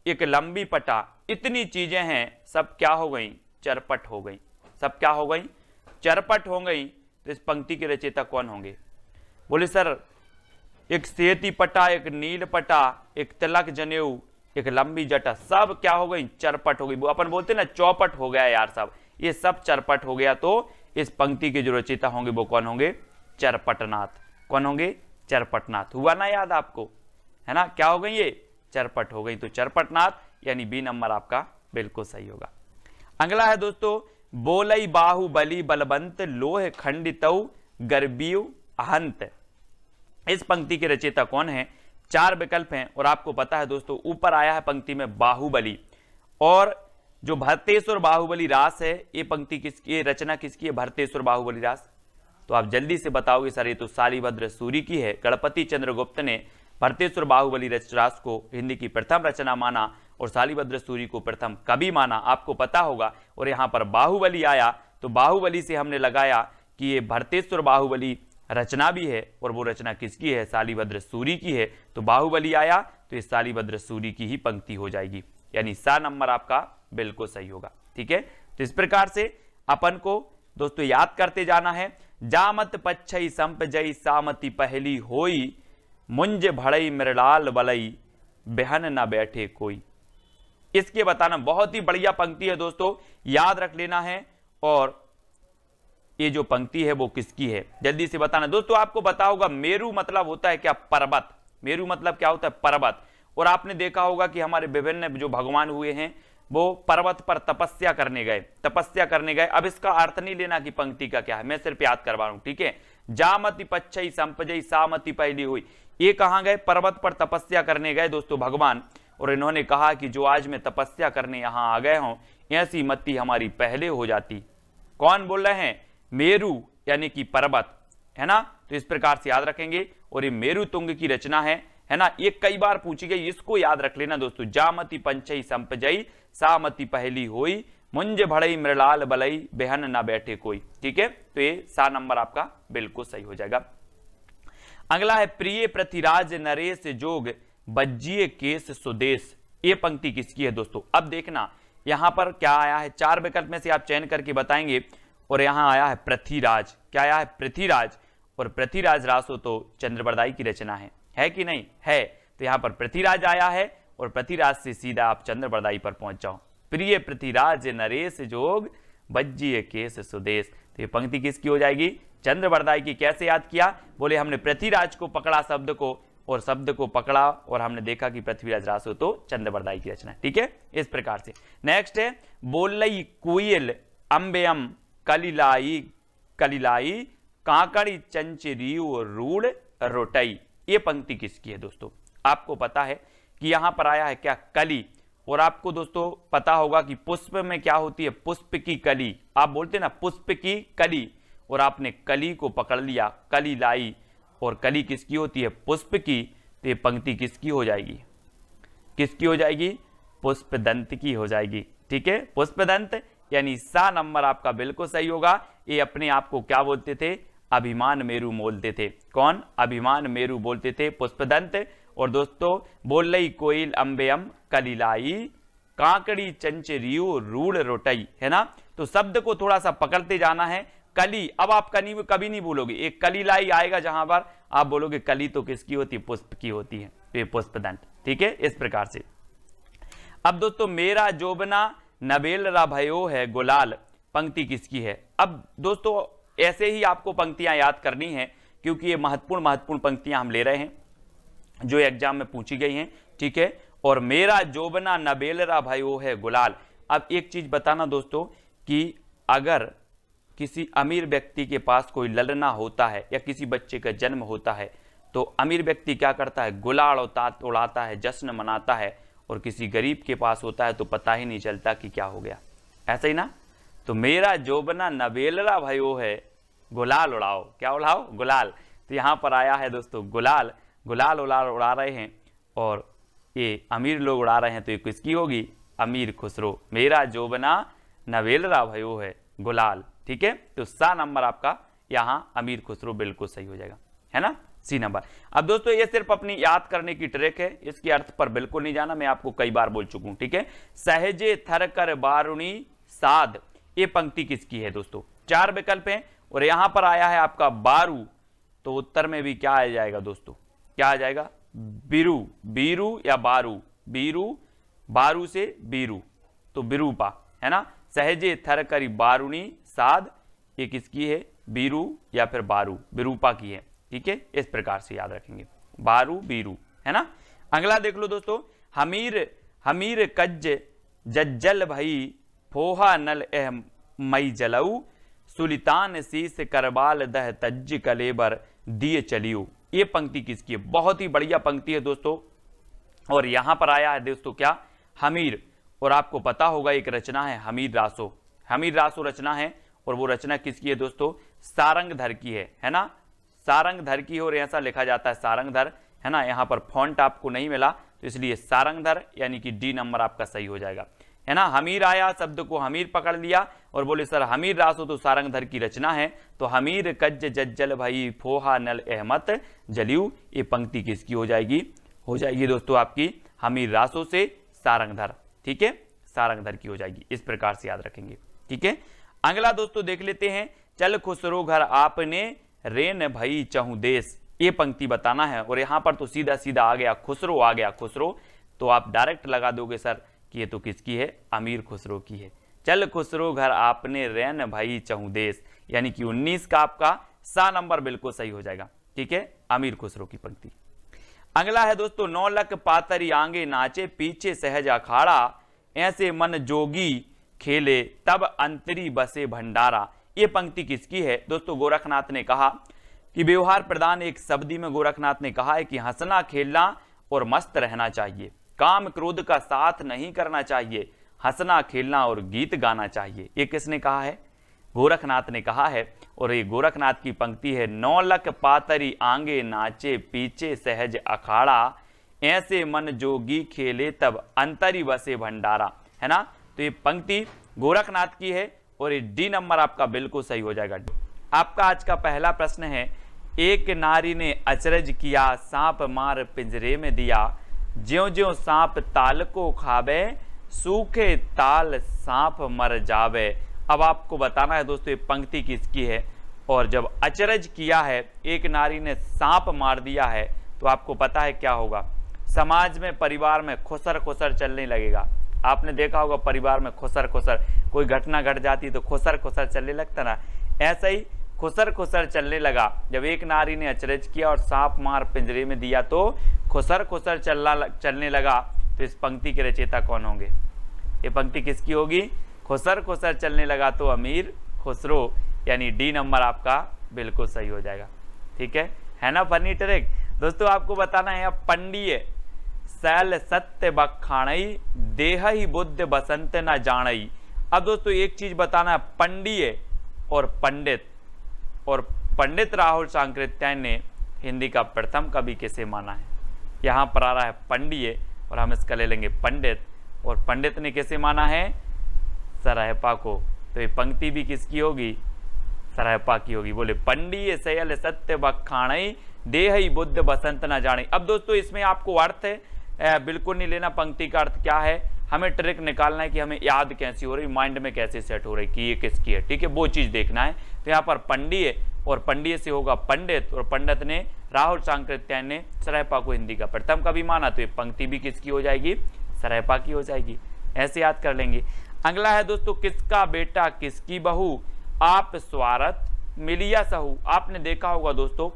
एक लंबी पटा, इतनी चीजें हैं, सब क्या हो गई? चरपट हो गई। सब क्या हो गई? चरपट हो गई। तो इस पंक्ति के रचयिता कौन होंगे? बोले सर एक सेती पटा, एक नील पटा, एक तिलक जनेऊ, एक लंबी जटा, सब क्या हो गई? चरपट हो गई। अपन बोलते ना चौपट हो गया यार, सब ये सब चरपट हो गया। तो इस पंक्ति के जो रचयिता होंगे वो कौन होंगे? चरपटनाथ। कौन होंगे? चरपटनाथ। हुआ ना याद आपको? है ना, क्या हो गई? ये चरपट हो गई। तो चरपटनाथ यानी बी नंबर आपका बिल्कुल सही होगा। अगला है दोस्तों, बोलई बाहुबली बलवंत, लोह खंडितौ गर्बियु अहंत। इस पंक्ति के रचयिता कौन है? चार विकल्प हैं और आपको पता है दोस्तों, ऊपर आया है पंक्ति में बाहुबली, और जो भरतेश्वर बाहुबली रास है, ये पंक्ति किसकी, ये रचना किसकी है? भरतेश्वर बाहुबली रास। तो आप जल्दी से बताओगे सर ये तो शालिभद्र सूरी की है। गणपति चंद्रगुप्त ने भरतेश्वर बाहुबली रास को हिंदी की प्रथम रचना माना और शालिभद्र सूरी को प्रथम कवि माना, आपको पता होगा। और यहाँ पर बाहुबली आया तो बाहुबली से हमने लगाया कि ये भरतेश्वर बाहुबली रचना भी है, और वो रचना किसकी है? शालिभद्र सूरी की है। तो बाहुबली आया तो ये शालिभद्र सूरी की ही पंक्ति हो जाएगी, यानी सा नंबर आपका बिल्कुल सही होगा। ठीक है, तो इस प्रकार से अपन को दोस्तों याद करते जाना है। जामत पच्छई संपजई, सामति पहली होई, मुंज भड़ई मृणाल बलई, बहन न बैठे कोई। इसके बताना बहुत ही बढ़िया पंक्ति है दोस्तों, याद रख लेना है। और ये जो पंक्ति है वो किसकी है? जल्दी से बताना दोस्तों। आपको पता होगा मेरु मतलब होता है क्या? पर्वत। मेरु मतलब क्या होता है? पर्वत। और आपने देखा होगा कि हमारे विभिन्न जो भगवान हुए हैं वो पर्वत पर तपस्या करने गए, तपस्या करने गए। अब इसका अर्थ नहीं लेना कि पंक्ति का क्या है, मैं सिर्फ याद करवा रहा हूं। ठीक है, जामति पच्छई संपजई, सामति पहली हुई, ये कहां गए? पर्वत पर तपस्या करने गए दोस्तों भगवान, और इन्होंने कहा कि जो आज मैं तपस्या करने यहां आ गए हूं, ऐसी मति हमारी पहले हो जाती। कौन बोल रहे हैं? मेरु यानी कि पर्वत, है ना। तो इस प्रकार से याद रखेंगे। और ये मेरु तुंग की रचना है ना। ये कई बार पूछी गई, इसको याद रख लेना दोस्तों। जामति पंचई संपजई, सामति पहली होई, मुंज भड़ई मृणाल बलई, बेहन ना बैठे कोई। ठीक है, तो ये सा नंबर आपका बिल्कुल सही हो जाएगा। अगला है प्रिय पृथ्वीराज नरेश जोग, बज्जिए केस सुदेश। ये पंक्ति किसकी है दोस्तों? अब देखना यहां पर क्या आया है, चार विकल्प में से आप चयन करके बताएंगे। और यहां आया है पृथ्वीराज। क्या आया है? पृथ्वीराज। और पृथ्वीराज रासो तो चंद्रबरदाई की रचना है कि नहीं? है। तो यहां पर पृथ्वीराज आया है, और पृथ्वीराज से सीधा आप चंद्रबरदाई पर पहुंच जाओ। प्रिय पृथ्वीराज नरेश जोग, बज्जिए केस सुदेश। तो ये पंक्ति किसकी हो जाएगी? चंद्रबरदाई की। कैसे याद किया? बोले हमने पृथ्वीराज को पकड़ा शब्द को, और शब्द को पकड़ा और हमने देखा कि पृथ्वीराज रासो तो चंद्रबरदाई की रचना। ठीक है, इस प्रकार से। नेक्स्ट है बोलई कुयल अंबेयम, कलिलाई कलिलाई, कांकड़ी चंचरी रूढ़ रोटई। ये पंक्ति किसकी है दोस्तों? आपको पता है कि यहां पर आया है क्या? कली। और आपको दोस्तों पता होगा कि पुष्प में क्या होती है? पुष्प की कली। आप बोलते ना पुष्प की कली, और आपने कली को पकड़ लिया, कली लाई, और कली किसकी होती है? पुष्प की। तो ये पंक्ति किसकी हो जाएगी? किसकी हो जाएगी? पुष्पदंत की हो जाएगी। ठीक है, पुष्पदंत यानी सा नंबर आपका बिल्कुल सही होगा। ये अपने आप को क्या बोलते थे? अभिमान मेरु बोलते थे। कौन? अभिमान मेरु बोलते थे, पुष्पदंत। और दोस्तों बोलई कोयल अंबेयम, कलिलाई, कांकड़ी चंचरियु रूढ़ रोटई, है ना। तो शब्द को थोड़ा सा पकड़ते जाना है। कली, अब आप कभी नहीं बोलोगे, एक कलिलाई आएगा जहां पर आप बोलोगे कली तो किसकी होती है? पुष्प की होती है। तो ये पुष्पदंत। ठीक है, इस प्रकार से। अब दोस्तों मेरा जोबना नबेल रा भयो है गुलाल, पंक्ति किसकी है? अब दोस्तों ऐसे ही आपको पंक्तियां याद करनी है, क्योंकि ये महत्वपूर्ण पंक्तियां हम ले रहे हैं जो एग्जाम में पूछी गई हैं। ठीक है, और मेरा जोबना नबेल रा भयो है गुलाल। अब एक चीज बताना दोस्तों कि अगर किसी अमीर व्यक्ति के पास कोई ललना होता है या किसी बच्चे का जन्म होता है, तो अमीर व्यक्ति क्या करता है? गुलाल उड़ाता है, जश्न मनाता है। और किसी गरीब के पास होता है तो पता ही नहीं चलता कि क्या हो गया। ऐसा ही ना। तो मेरा जोबना नबेलरा भयो है गुलाल उड़ाओ। क्या उड़ाओ? गुलाल। तो यहां पर आया है दोस्तों गुलाल, गुलाल उड़ा रहे हैं, और ये अमीर लोग उड़ा रहे हैं। तो ये किसकी होगी? अमीर खुसरो। मेरा जोबना नवेलरा भयो है गुलाल। ठीक है, तो सा नंबर आपका यहां अमीर खुसरो बिल्कुल सही हो जाएगा, है ना, सी नंबर। अब दोस्तों ये सिर्फ अपनी याद करने की ट्रिक है, इसके अर्थ पर बिल्कुल नहीं जाना, मैं आपको कई बार बोल चुका हूं। ठीक है, सहजे थर कर बारुणी साध, ये पंक्ति किसकी है दोस्तों? 4 विकल्प हैं और यहां पर आया है आपका बारू, तो उत्तर में भी क्या आ जाएगा दोस्तों? क्या आ जाएगा? बीरू, बीरू या बारू, बीरू, बारू से बीरू, तो बिरूपा, है ना। सहजे थर करी बारुणी साध, ये किसकी है? बीरू या फिर बारू, बिरूपा की है। ठीक है, इस प्रकार से याद रखेंगे, बारू बीरू, है ना। अगला देख लो दोस्तों, हमीर हमीर कज्ज जज्जल भई फोहा नल एह मई जलऊ, सुलितान शीस करबाल दह तज्ज कलेबर दिए चलियो, ये पंक्ति किसकी है? बहुत ही बढ़िया पंक्ति है दोस्तों। और यहां पर आया है दोस्तों क्या? हमीर, और आपको पता होगा एक रचना है हमीर रासो, हमीर रासो रचना है, और वो रचना किसकी है दोस्तों? सारंगधर की है ना, सारंगधर की, और ऐसा लिखा जाता है सारंगधर, है ना। यहां पर फॉन्ट आपको नहीं मिला तो इसलिए सारंगधर, यानी कि डी नंबर आपका सही हो जाएगा, है ना। हमीर आया, शब्द को हमीर पकड़ लिया और बोले सर हमीर रासो तो सारंगधर की रचना है, तो हमीर कज्ज जज्जल भाई फोहा नल अहमत जलियू, ये पंक्ति किसकी हो जाएगी? हो जाएगी दोस्तों आपकी हमीर रासो से सारंगधर। ठीक है, सारंगधर की हो जाएगी, इस प्रकार से याद रखेंगे। ठीक है, अगला दोस्तों देख लेते हैं, चल खुसरो घर आपने रेन भई चहु देश, ये पंक्ति बताना है। और यहां पर तो सीधा सीधा आ गया खुसरो, आ गया खुसरो, तो आप डायरेक्ट लगा दोगे सर कि ये तो किसकी है? अमीर खुसरो की है। चल खुसरो घर आपने रेन भई चहु देश, यानी कि 19 का आपका सा नंबर बिल्कुल सही हो जाएगा। ठीक है, अमीर खुसरो की पंक्ति। अगला है दोस्तों, नौलक पातरी आंगे नाचे पीछे सहज अखाड़ा, ऐसे मन जोगी खेले तब अंतरी बसे भंडारा, ये पंक्ति किसकी है दोस्तों? गोरखनाथ ने कहा कि व्यवहार प्रधान एक शब्दी में गोरखनाथ ने कहा है कि हंसना खेलना और मस्त रहना चाहिए, काम क्रोध का साथ नहीं करना चाहिए, हंसना खेलना और गीत गाना चाहिए। ये किसने कहा है? गोरखनाथ ने कहा है। और ये गोरखनाथ की पंक्ति है, नौलक पातरी आंगे नाचे पीछे सहज अखाड़ा, ऐसे मन जोगी खेले तब अंतरी बसे भंडारा, है ना। तो ये पंक्ति गोरखनाथ की है और ये डी नंबर आपका बिल्कुल सही हो जाएगा। आपका आज का पहला प्रश्न है, एक नारी ने अचरज किया सांप मार पिंजरे में दिया, ज्यों ज्यों सांप ताल को खावे सूखे ताल सांप मर जावे। अब आपको बताना है दोस्तों ये पंक्ति किसकी है, और जब अचरज किया है, एक नारी ने सांप मार दिया है, तो आपको पता है क्या होगा? समाज में, परिवार में खुसर खुसर चलने लगेगा। आपने देखा होगा परिवार में खुसर खुसर, कोई घटना घट जाती तो खुसर खुसर चलने लगता ना, ऐसा ही खुसर खुसर चलने लगा। जब एक नारी ने अचरज किया और सांप मार पिंजरे में दिया तो खुसर खुसर चलने लगा। तो इस पंक्ति के रचयिता कौन होंगे? ये पंक्ति किसकी होगी? खुसर खुसर चलने लगा तो अमीर खुसरो, यानी डी नंबर आपका बिल्कुल सही हो जाएगा। ठीक है ना फनी ट्रिक दोस्तों। आपको बताना है, अब पंडिये सैल सत्य बखाणई देह ही बुद्ध बसंत न जानई। अब दोस्तों एक चीज बताना है, पंडिये और पंडित, और पंडित राहुल सांकृत्यायन ने हिंदी का प्रथम कवि किसे माना है? यहाँ पर आ रहा है पंडिये और हम इसका ले लेंगे पंडित, और पंडित ने किसे माना है? सराहपा को। तो ये पंक्ति भी किसकी होगी? सराहपा की होगी। बोले पंडिये सयल सत्य बखाणई देह ही बुद्ध बसंत न जाने। अब दोस्तों इसमें आपको अर्थ बिल्कुल नहीं लेना पंक्ति का अर्थ क्या है, हमें ट्रिक निकालना है कि हमें याद कैसी हो रही, माइंड में कैसे सेट हो रही कि ये किसकी है। ठीक है, वो चीज देखना है। तो यहाँ पर पंडिये और पंडिये से होगा पंडित, और पंडित ने राहुल सांकृत्यायन ने सराहपा को हिंदी का प्रथम कवि माना, तो ये पंक्ति भी किसकी हो जाएगी? सराहपा की हो जाएगी। ऐसे याद कर लेंगे। अगला है दोस्तों, किसका बेटा किसकी बहू आप स्वार्थ मिलिया सहू। आपने देखा होगा दोस्तों,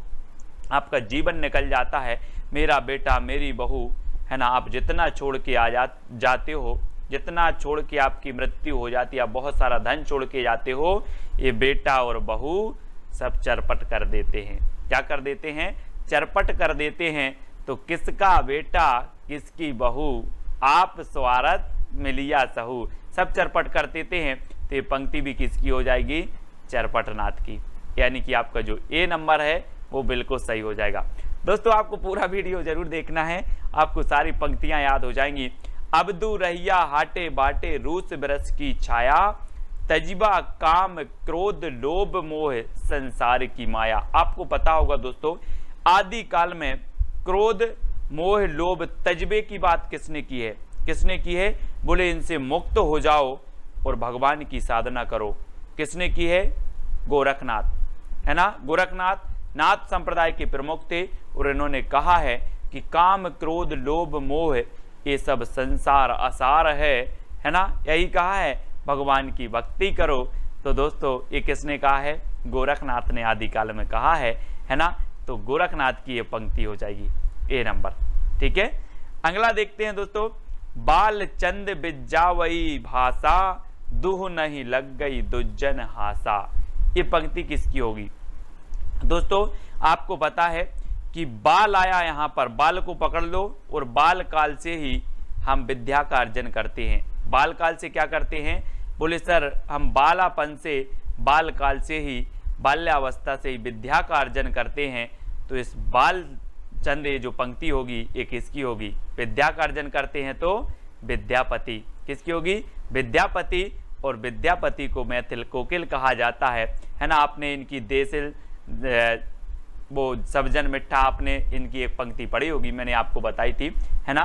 आपका जीवन निकल जाता है, मेरा बेटा मेरी बहू, है ना। आप जितना छोड़ के जाते हो, जितना छोड़ के आपकी मृत्यु हो जाती है, आप बहुत सारा धन छोड़ के जाते हो, ये बेटा और बहू सब चरपट कर देते हैं। क्या कर देते हैं? चरपट कर देते हैं। तो किसका बेटा किसकी बहू आप स्वार्थ मिलिया सहू, सब चरपट कर देते हैं। तो ये पंक्ति भी किसकी हो जाएगी? चरपटनाथ की, यानी कि आपका जो ए नंबर है वो बिल्कुल सही हो जाएगा। दोस्तों आपको पूरा वीडियो जरूर देखना है, आपको सारी पंक्तियां याद हो जाएंगी। अबदू रहिया हाटे बाटे रूस बरस की छाया, तजबा काम क्रोध लोभ मोह संसार की माया। आपको पता होगा दोस्तों, आदि काल में क्रोध मोह लोभ तजबे की बात किसने की है? किसने की है? बोले इनसे मुक्त हो जाओ और भगवान की साधना करो। किसने की है? गोरखनाथ, है ना। गोरखनाथ नाथ संप्रदाय के प्रमुख थे और इन्होंने कहा है कि काम क्रोध लोभ मोह ये सब संसार असार है ना। यही कहा है, भगवान की भक्ति करो। तो दोस्तों ये किसने कहा है? गोरखनाथ ने आदिकाल में कहा है ना। तो गोरखनाथ की ये पंक्ति हो जाएगी ए नंबर। ठीक है, अगला देखते हैं दोस्तों। बाल चंद बिज्जावई भाषा दुह नहीं लग गई दुज्जन हासा। ये पंक्ति किसकी होगी? दोस्तों आपको पता है कि बाल आया, यहाँ पर बाल को पकड़ लो और बाल काल से ही हम विद्या का अर्जन करते हैं। बाल काल से क्या करते हैं? बोले सर हम बालापन से, बाल काल से ही, बाल्यावस्था से ही विद्या का अर्जन करते हैं। तो इस बाल चंद ये जो पंक्ति होगी ये किसकी होगी? विद्या का अर्जन करते हैं तो विद्यापति। किसकी होगी? विद्यापति। और विद्यापति को मैथिल कोकिल कहा जाता है ना। आपने इनकी देसिल वो सबजन मिठा, आपने इनकी एक पंक्ति पढ़ी होगी, मैंने आपको बताई थी, है ना।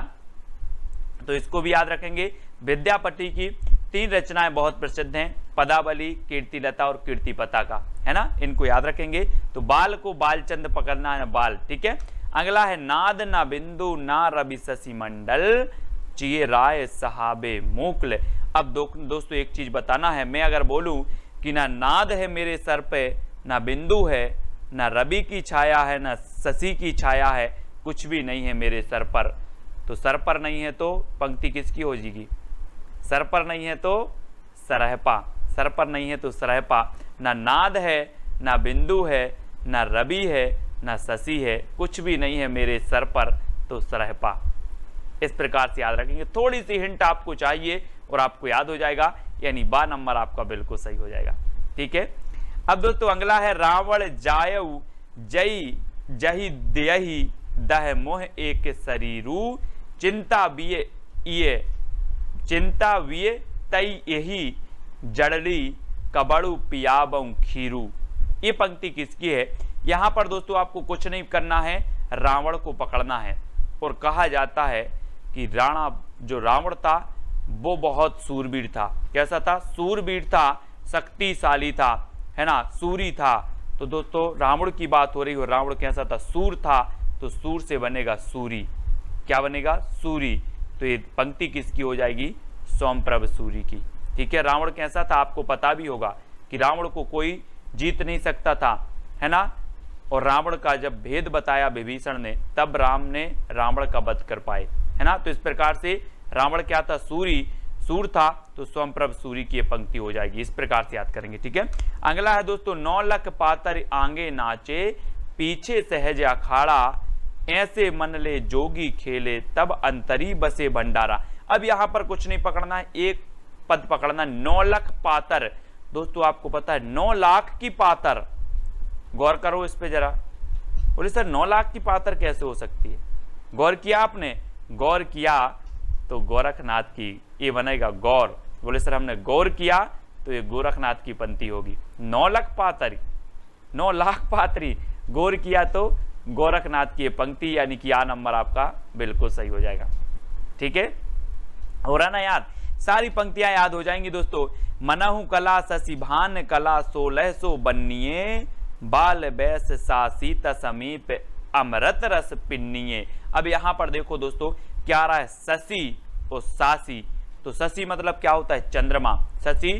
तो इसको भी याद रखेंगे। विद्यापति की 3 रचनाएं बहुत प्रसिद्ध हैं, पदावली, कीर्तिलता और कीर्तिपता का, है ना। इनको याद रखेंगे। तो बाल को बालचंद पकड़ना है, बाल। ठीक है, अगला है नाद ना बिंदु ना रवि शशि मंडल चिए राय सहाबे मोकल। अब दोस्तों एक चीज बताना है, मैं अगर बोलूं कि ना नाद है मेरे सर पे, ना बिंदु है, ना रवि की छाया है, ना शशि की छाया है, कुछ भी नहीं है मेरे सर पर। तो सर पर नहीं है तो पंक्ति किसकी हो जाएगी? सर पर नहीं है तो सरहपा, सर पर नहीं है तो सरहपा। ना नाद है, ना बिंदु है, ना रवि है, ना शशि है, कुछ भी नहीं है मेरे सर पर, तो सरहपा। इस प्रकार से याद रखेंगे। थोड़ी सी हिंट आपको चाहिए और आपको याद हो जाएगा, यानी बा नंबर आपका बिल्कुल सही हो जाएगा। ठीक है, अब दोस्तों अगला है रावण जायऊ जई जही देही दह मोह एक शरीरू चिंता विये ये चिंता विये तई यही जड़ली कबड़ू पियाबऊ खीरू। ये पंक्ति किसकी है? यहां पर दोस्तों आपको कुछ नहीं करना है, रावण को पकड़ना है। और कहा जाता है कि जो रावण था वो बहुत सूरवीर था। कैसा था? सूरवीर था, शक्तिशाली था, है ना, सूरी था। तो दोस्तों रावण की बात हो रही हो, रावण कैसा था? सूर था। तो सूर से बनेगा सूरी। क्या बनेगा? सूरी। तो ये पंक्ति किसकी हो जाएगी? सोमप्रभ सूरी की। ठीक है, रावण कैसा था आपको पता भी होगा कि रावण को कोई जीत नहीं सकता था, है ना। और रावण का जब भेद बताया विभीषण ने, तब राम ने रावण का वध कर पाए, है ना। तो इस प्रकार से रावण क्या था? सूरी, सूर था। तो सोमप्रभ सूरी की पंक्ति हो जाएगी। इस प्रकार से याद करेंगे। ठीक है, अगला है दोस्तों 9 लख पातर आगे नाचे पीछे सहज अखाड़ा ऐसे मन ले जोगी खेले तब अंतरी बसे भंडारा। अब यहां पर कुछ नहीं पकड़ना है, एक पद पकड़ना। 9 लख पातर, दोस्तों आपको पता है 9 लाख की पातर। गौर करो इस पे जरा। बोले सर 9 लाख की पातर कैसे हो सकती है? गौर किया आपने? गौर किया तो गोरखनाथ की ये बनेगा गौर। बोले सर हमने गौर किया तो ये गोरखनाथ की पंक्ति होगी। 9 लाख पातरी, 9 लाख पातरी, गौर किया तो गोरखनाथ की पंक्ति, यानी कि आ नंबर आपका बिल्कुल सही हो जाएगा। ठीक है, हो रहा ना याद? सारी पंक्तियां याद हो जाएंगी दोस्तों। मनहु कला शशिभान कला 1600 बन्निये बाल बैस सासीत समीप अमृत रस पिन्निये। अब यहां पर देखो दोस्तों क्या आ रहा है? शशि और सासी। तो शशि मतलब क्या होता है? चंद्रमा। शशि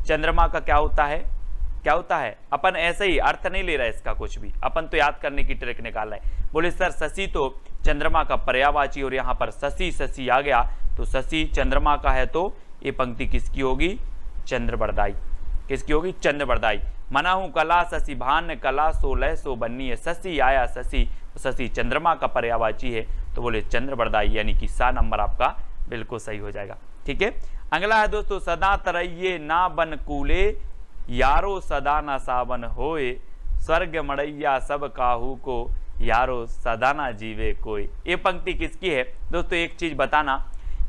चंद्रमा का क्या होता है? क्या होता है? अपन ऐसे ही अर्थ नहीं ले रहा है इसका कुछ भी, अपन तो याद करने की ट्रिक निकाल रहे हैं। बोले सर शशि तो चंद्रमा का पर्यायवाची और यहाँ पर शशि शशि आ गया, तो शशि चंद्रमा का है, तो ये पंक्ति किसकी होगी? चंद्रवरदाई। किसकी होगी? चंद्रवरदाई। मनाहू कला शशि भान कला 1600 बन्नी है। शशि आया शशि, शशि चंद्रमा का पर्यायवाची है, तो बोले चंद्रवरदाई, यानी कि सा नंबर आपका बिल्कुल सही हो जाएगा। ठीक है, अगला है दोस्तों सदा तरैये ना बन कूले यारो सदा ना सावन होए स्वर्ग मड़ैया सब काहू को यारो सदा ना जीवे कोई। ये पंक्ति किसकी है? दोस्तों एक चीज बताना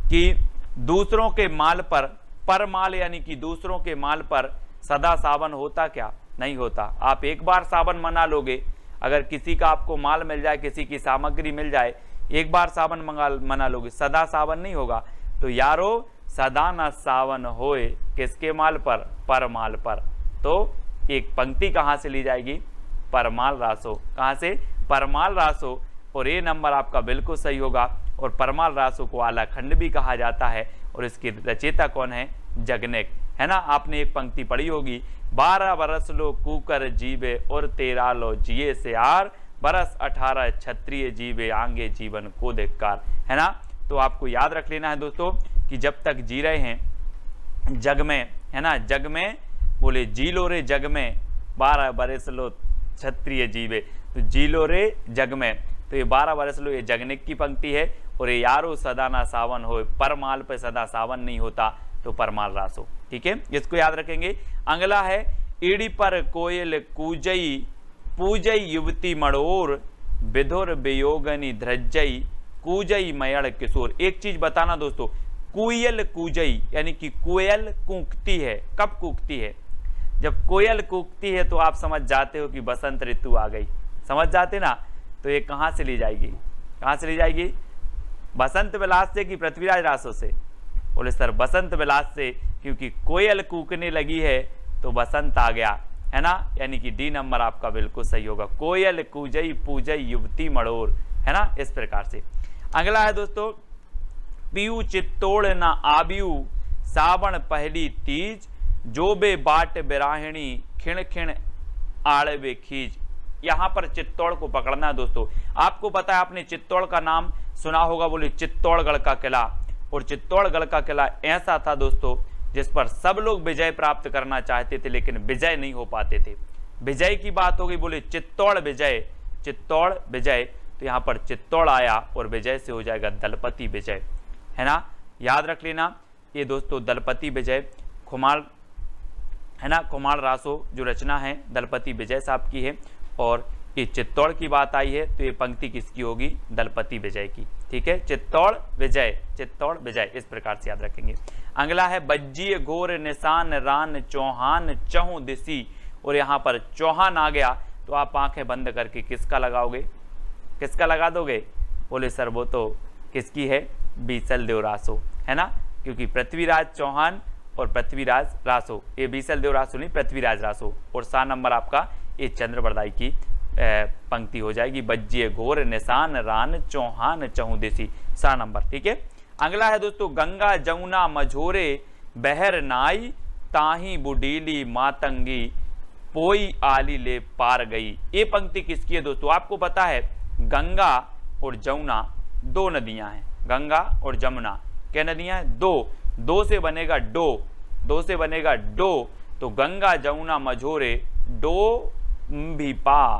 कि दूसरों के माल पर पर माल यानी कि दूसरों के माल पर सदा सावन होता क्या? नहीं होता। आप एक बार सावन मना लोगे, अगर किसी का आपको माल मिल जाए, किसी की सामग्री मिल जाए, एक बार सावन मना लोगे, सदा सावन नहीं होगा। तो यारो सदा न सावन होए किसके माल पर? पर माल पर। तो एक पंक्ति कहाँ से ली जाएगी? परमाल रासो। कहाँ से? परमाल रासो। और ये नंबर आपका बिल्कुल सही होगा। और परमाल रासो को आलाखंड भी कहा जाता है और इसकी रचयिता कौन है? जगनेक, है ना। आपने एक पंक्ति पढ़ी होगी, 12 बरस लो कूकर जीवे और 13 लो जिए से आर, बरस 18 क्षत्रिय जीवे आंगे जीवन को धिक्कार, है ना। तो आपको याद रख लेना है दोस्तों कि जब तक जी रहे हैं जग में, है ना, जग में बोले जी लो रे जग में, 12 बरस लो क्षत्रिय जीवे, तो जी लो रे जग में। तो ये 12 बरस लो, ये जगनिक की पंक्ति है। और ये यारो सदा ना सावन हो, परमाल पे सदा सावन नहीं होता, तो परमाल रासो। ठीक है, इसको याद रखेंगे। अगला है, ईड़ी पर कोयल कूजई पूजई युवती मड़ोर, विधुर वियोगनी ध्रजई कूजई मयड़ किशोर। एक चीज बताना दोस्तों, कोयल कूजई यानी कि कोयल कूकती है। कब कूकती है? जब कोयल कूकती है तो आप समझ जाते हो कि बसंत ऋतु आ गई, समझ जाते ना। तो ये कहाँ से ली जाएगी? कहाँ से ली जाएगी? बसंत विलास से कि पृथ्वीराज रासो से? बोले सर बसंत विलास से, क्योंकि कोयल कूकने लगी है तो बसंत आ गया, है ना। यानी कि डी नंबर आपका बिल्कुल सही होगा। कोयल कूजई पूजई युवती मड़ोर, है ना, इस प्रकार से। अगला है दोस्तों, पीयू चित्तौड़ न आबियू सावन पहली तीज, जो बे बाट बिराहिणी खिण खिण आड़वे खीज। यहां पर चित्तौड़ को पकड़ना है दोस्तों। आपको पता है, आपने चित्तौड़ का नाम सुना होगा, बोले चित्तौड़गढ़ का किला। और चित्तौड़गढ़ का किला ऐसा था दोस्तों जिस पर सब लोग विजय प्राप्त करना चाहते थे, लेकिन विजय नहीं हो पाते थे। विजय की बात हो गई, बोले चित्तौड़ विजय, चित्तौड़ विजय। तो यहाँ पर चित्तौड़ आया और विजय से हो जाएगा दलपति विजय, है ना। याद रख लेना ये दोस्तों, दलपति विजय खुमार, है ना, खुमार रासो जो रचना है दलपति विजय साहब की है। और ये चित्तौड़ की बात आई है तो ये पंक्ति किसकी होगी? दलपति विजय की। ठीक है, चित्तौड़ विजय, चित्तौड़ विजय, इस प्रकार से याद रखेंगे। अगला है, बज्जिए घोर निशान रान चौहान चहु दिसी। और यहाँ पर चौहान आ गया तो आप आंखें बंद करके किसका लगाओगे? किसका लगा दोगे? बोले सर वो तो किसकी है? बीसल देव रासो, है ना, क्योंकि पृथ्वीराज चौहान और पृथ्वीराज रासो, ये बीसल देव रासो नहीं, पृथ्वीराज रासो। और सा नंबर आपका ये चंद्रबरदाई की पंक्ति हो जाएगी, बज्जिए घोर निशान रान चौहान चहुदेसी, सा नंबर। ठीक है, अगला है दोस्तों, गंगा जमुना मझोरे बहर नाई, ताही बुडीली मातंगी पोई आली ले पार गई। ये पंक्ति किसकी है दोस्तों? आपको पता है गंगा और जमुना दो नदियां हैं। गंगा और जमुना क्या नदियां हैं? दो। दो से बनेगा डो, दो से बनेगा डो। तो गंगा जमुना मझोरे डो भी पा,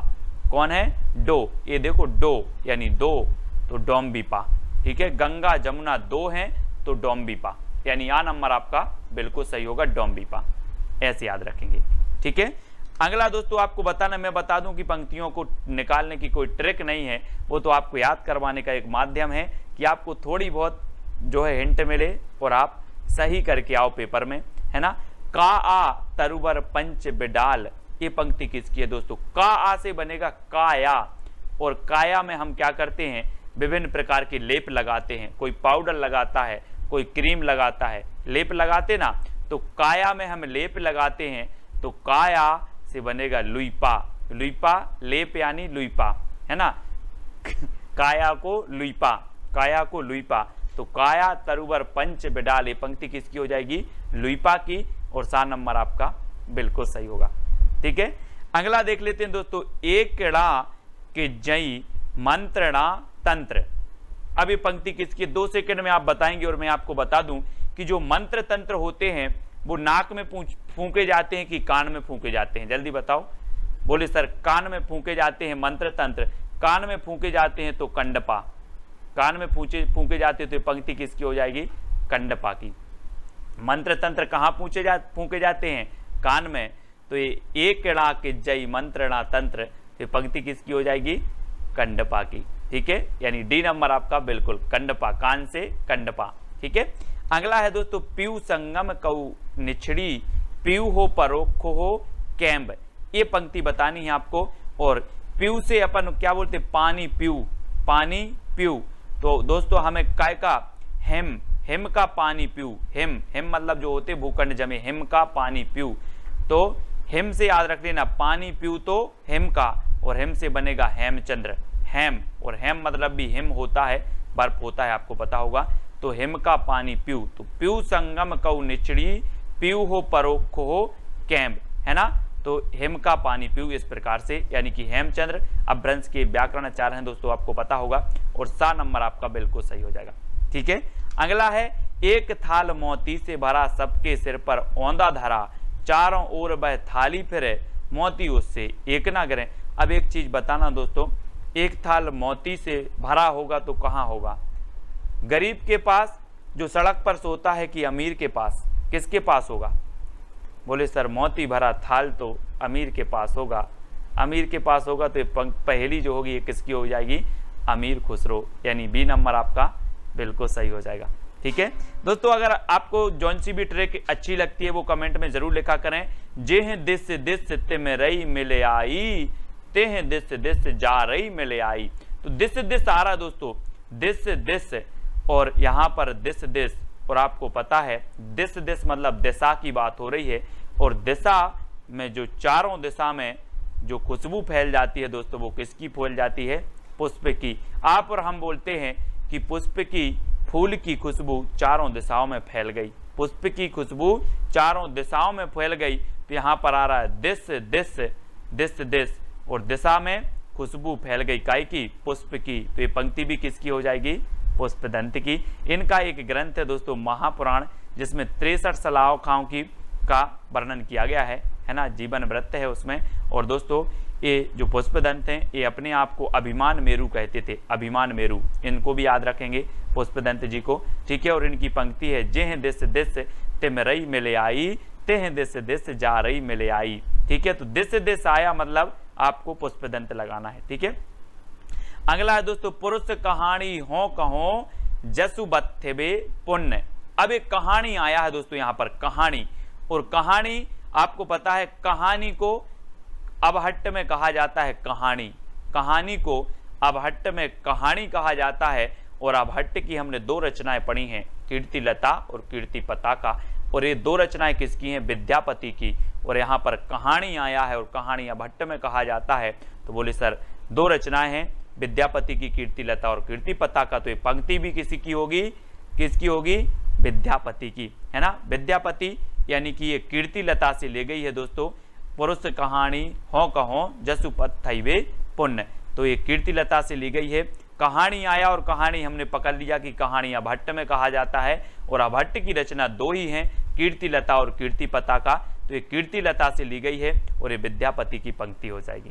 कौन है? डो। ये देखो डो यानी दो, तो डोम्बिपा। ठीक है, गंगा जमुना दो हैं तो डोम्बिपा, यानी आ नंबर आपका बिल्कुल सही होगा, डोम्बिपा। ऐसे याद रखेंगे। ठीक है, अगला दोस्तों आपको बताना, मैं बता दूं कि पंक्तियों को निकालने की कोई ट्रिक नहीं है, वो तो आपको याद करवाने का एक माध्यम है कि आपको थोड़ी बहुत जो है हिंट मिले और आप सही करके आओ पेपर में, है ना। का आ तरुवर पंच बिडाल, ये पंक्ति किसकी है दोस्तों? का आ से बनेगा काया। और काया में हम क्या करते हैं? विभिन्न प्रकार के लेप लगाते हैं। कोई पाउडर लगाता है, कोई क्रीम लगाता है, लेप लगाते ना। तो काया में हम लेप लगाते हैं, तो काया से बनेगा लुईपा। लुईपा लेप यानी लुईपा, है ना। काया को लुईपा, काया को लुईपा। तो काया तरुवर पंच बिडाल, ये पंक्ति किसकी हो जाएगी? लुईपा की। और सा नंबर आपका बिल्कुल सही होगा। ठीक है, अगला देख लेते हैं दोस्तों, एकड़ा के जई मंत्रणा तंत्र। अब ये पंक्ति किसकी? 2 सेकंड में आप बताएंगे। और मैं आपको बता दूं कि जो मंत्र तंत्र होते हैं वो नाक में फूंके जाते हैं कि कान में फूंके जाते हैं? जल्दी बताओ। बोले सर कान में फूंके जाते हैं मंत्र तंत्र। कान में फूंके जाते हैं तो कंडपा, कान में फूंके जाते हैं तो पंक्ति किसकी हो जाएगी? कंडपा की। मंत्र तंत्र कहाँ फूंके जाते हैं? कान में। तो ये एकड़ा के जय मंत्रणा तंत्र, ये पंक्ति किसकी हो जाएगी? कंडपा की। ठीक है, यानी डी नंबर आपका बिल्कुल कंडपा, कान से कंडपा। ठीक है, अगला है दोस्तों पीयू संगम कऊ निछड़ी, पीयू हो परोक्ष हो कैम्ब। ये पंक्ति बतानी है आपको। और पीयू से अपन क्या बोलते, पानी पीयू, पानी पीयू। तो दोस्तों हमें काय का, हेम, हेम का पानी पीयू, हेम, हेम मतलब जो होते भूखंड जमे, हेम का पानी पीयू। तो हेम से याद रख लेना, पानी पीयू तो हेम का, और हेम से बनेगा हेमचंद्र, हेम। और हेम मतलब भी हिम होता है, बर्फ होता है, आपको पता होगा। तो हिम का पानी पीयू, तो पीयू संगम कऊ निचड़ी, पीयू हो परोक्ष हो कैम्ब, है ना। तो हिम का पानी पीयू इस प्रकार से, यानी कि हेमचंद्र। अपभ्रंश के व्याकरण आचार्य हैं दोस्तों, आपको पता होगा। और सा नंबर आपका बिल्कुल सही हो जाएगा। ठीक है, अगला है एक थाल मोती से भरा, सबके सिर पर औंधा धरा, चारों ओर वह थाली फिरे, मोती उससे एक ना गिरे। अब एक चीज बताना दोस्तों, एक थाल मोती से भरा होगा तो कहाँ होगा, गरीब के पास जो सड़क पर सोता है कि अमीर के पास, किसके पास होगा। बोले सर मोती भरा थाल तो अमीर के पास होगा, अमीर के पास होगा तो पहली जो होगी ये किसकी हो जाएगी, अमीर खुसरो, यानी बी नंबर आपका बिल्कुल सही हो जाएगा। ठीक है दोस्तों, अगर आपको जौन सी भी ट्रिक अच्छी लगती है वो कमेंट में जरूर लिखा करें। जे हैं दिस दिस ते में रही मिले आई, ते हैं दिस दिस जा रही मिले आई। तो दिस दिस आ रहा दोस्तों, दिस दिस, और यहाँ पर दिस दिस, और आपको पता है दिस दिस मतलब दिशा की बात हो रही है। और दिशा में जो चारों दिशा में जो खुशबू फैल जाती है दोस्तों, वो किसकी फैल जाती है, पुष्प की। आप और हम बोलते हैं कि पुष्प की, फूल की खुशबू चारों दिशाओं में फैल गई, पुष्प की खुशबू चारों दिशाओं में फैल गई। तो यहाँ पर आ रहा है दिस दिस, दिस दिस, और दिशा में खुशबू फैल गई, काय की, पुष्प की। तो ये पंक्ति भी किसकी हो जाएगी, पुष्पदंत की। इनका एक ग्रंथ है दोस्तों महापुराण, जिसमें 63 सलाखाओं की का वर्णन किया गया है ना, जीवन वृत्त है उसमें। और दोस्तों ये जो पुष्पदंत हैं ये अपने आप को अभिमान मेरु कहते थे, अभिमान मेरु, इनको भी याद रखेंगे पुष्पदंत जी को। ठीक है, और इनकी पंक्ति है, जे हैं दिस दिस ते में रही मिले आई, ते हैं दिस दिस जा रही मिले आई। ठीक है, तो दिस दिस आया मतलब आपको पुष्पदंत लगाना है। ठीक है, अगला है दोस्तों पुरुष कहानी हो कहो जसु बत्थे पुण्य। अब एक कहानी आया है दोस्तों यहाँ पर, कहानी। और कहानी आपको पता है, कहानी को अबहट्ट में कहा जाता है कहानी, कहानी को अबहट्ट में कहानी कहा जाता है। और अबहट्ट की हमने 2 रचनाएं पढ़ी हैं, कीर्तिलता और कीर्तिपताका। और ये 2 रचनाएं किसकी हैं, विद्यापति की। और यहाँ पर कहानी आया है और कहानी अबहट्ट में कहा जाता है। तो बोले सर 2 रचनाएं हैं, विद्यापति की कीर्तिलता और कीर्तिपताका। तो ये पंक्ति भी किसी की होगी, किसकी होगी, विद्यापति की, है ना। विद्यापति यानी कि ये कीर्तिलता से ले गई है दोस्तों, पुरुष कहानी हो कहो जसु पत्थैवे पुण्य। तो ये कीर्तिलता से ली गई है। कहानी आया और कहानी हमने पकड़ लिया कि कहानी अबहट्ट में कहा जाता है। और अबहट्ट की रचना 2 ही हैं, कीर्तिलता और कीर्तिपताका। तो ये कीर्तिलता से ली गई है और ये विद्यापति की पंक्ति हो जाएगी।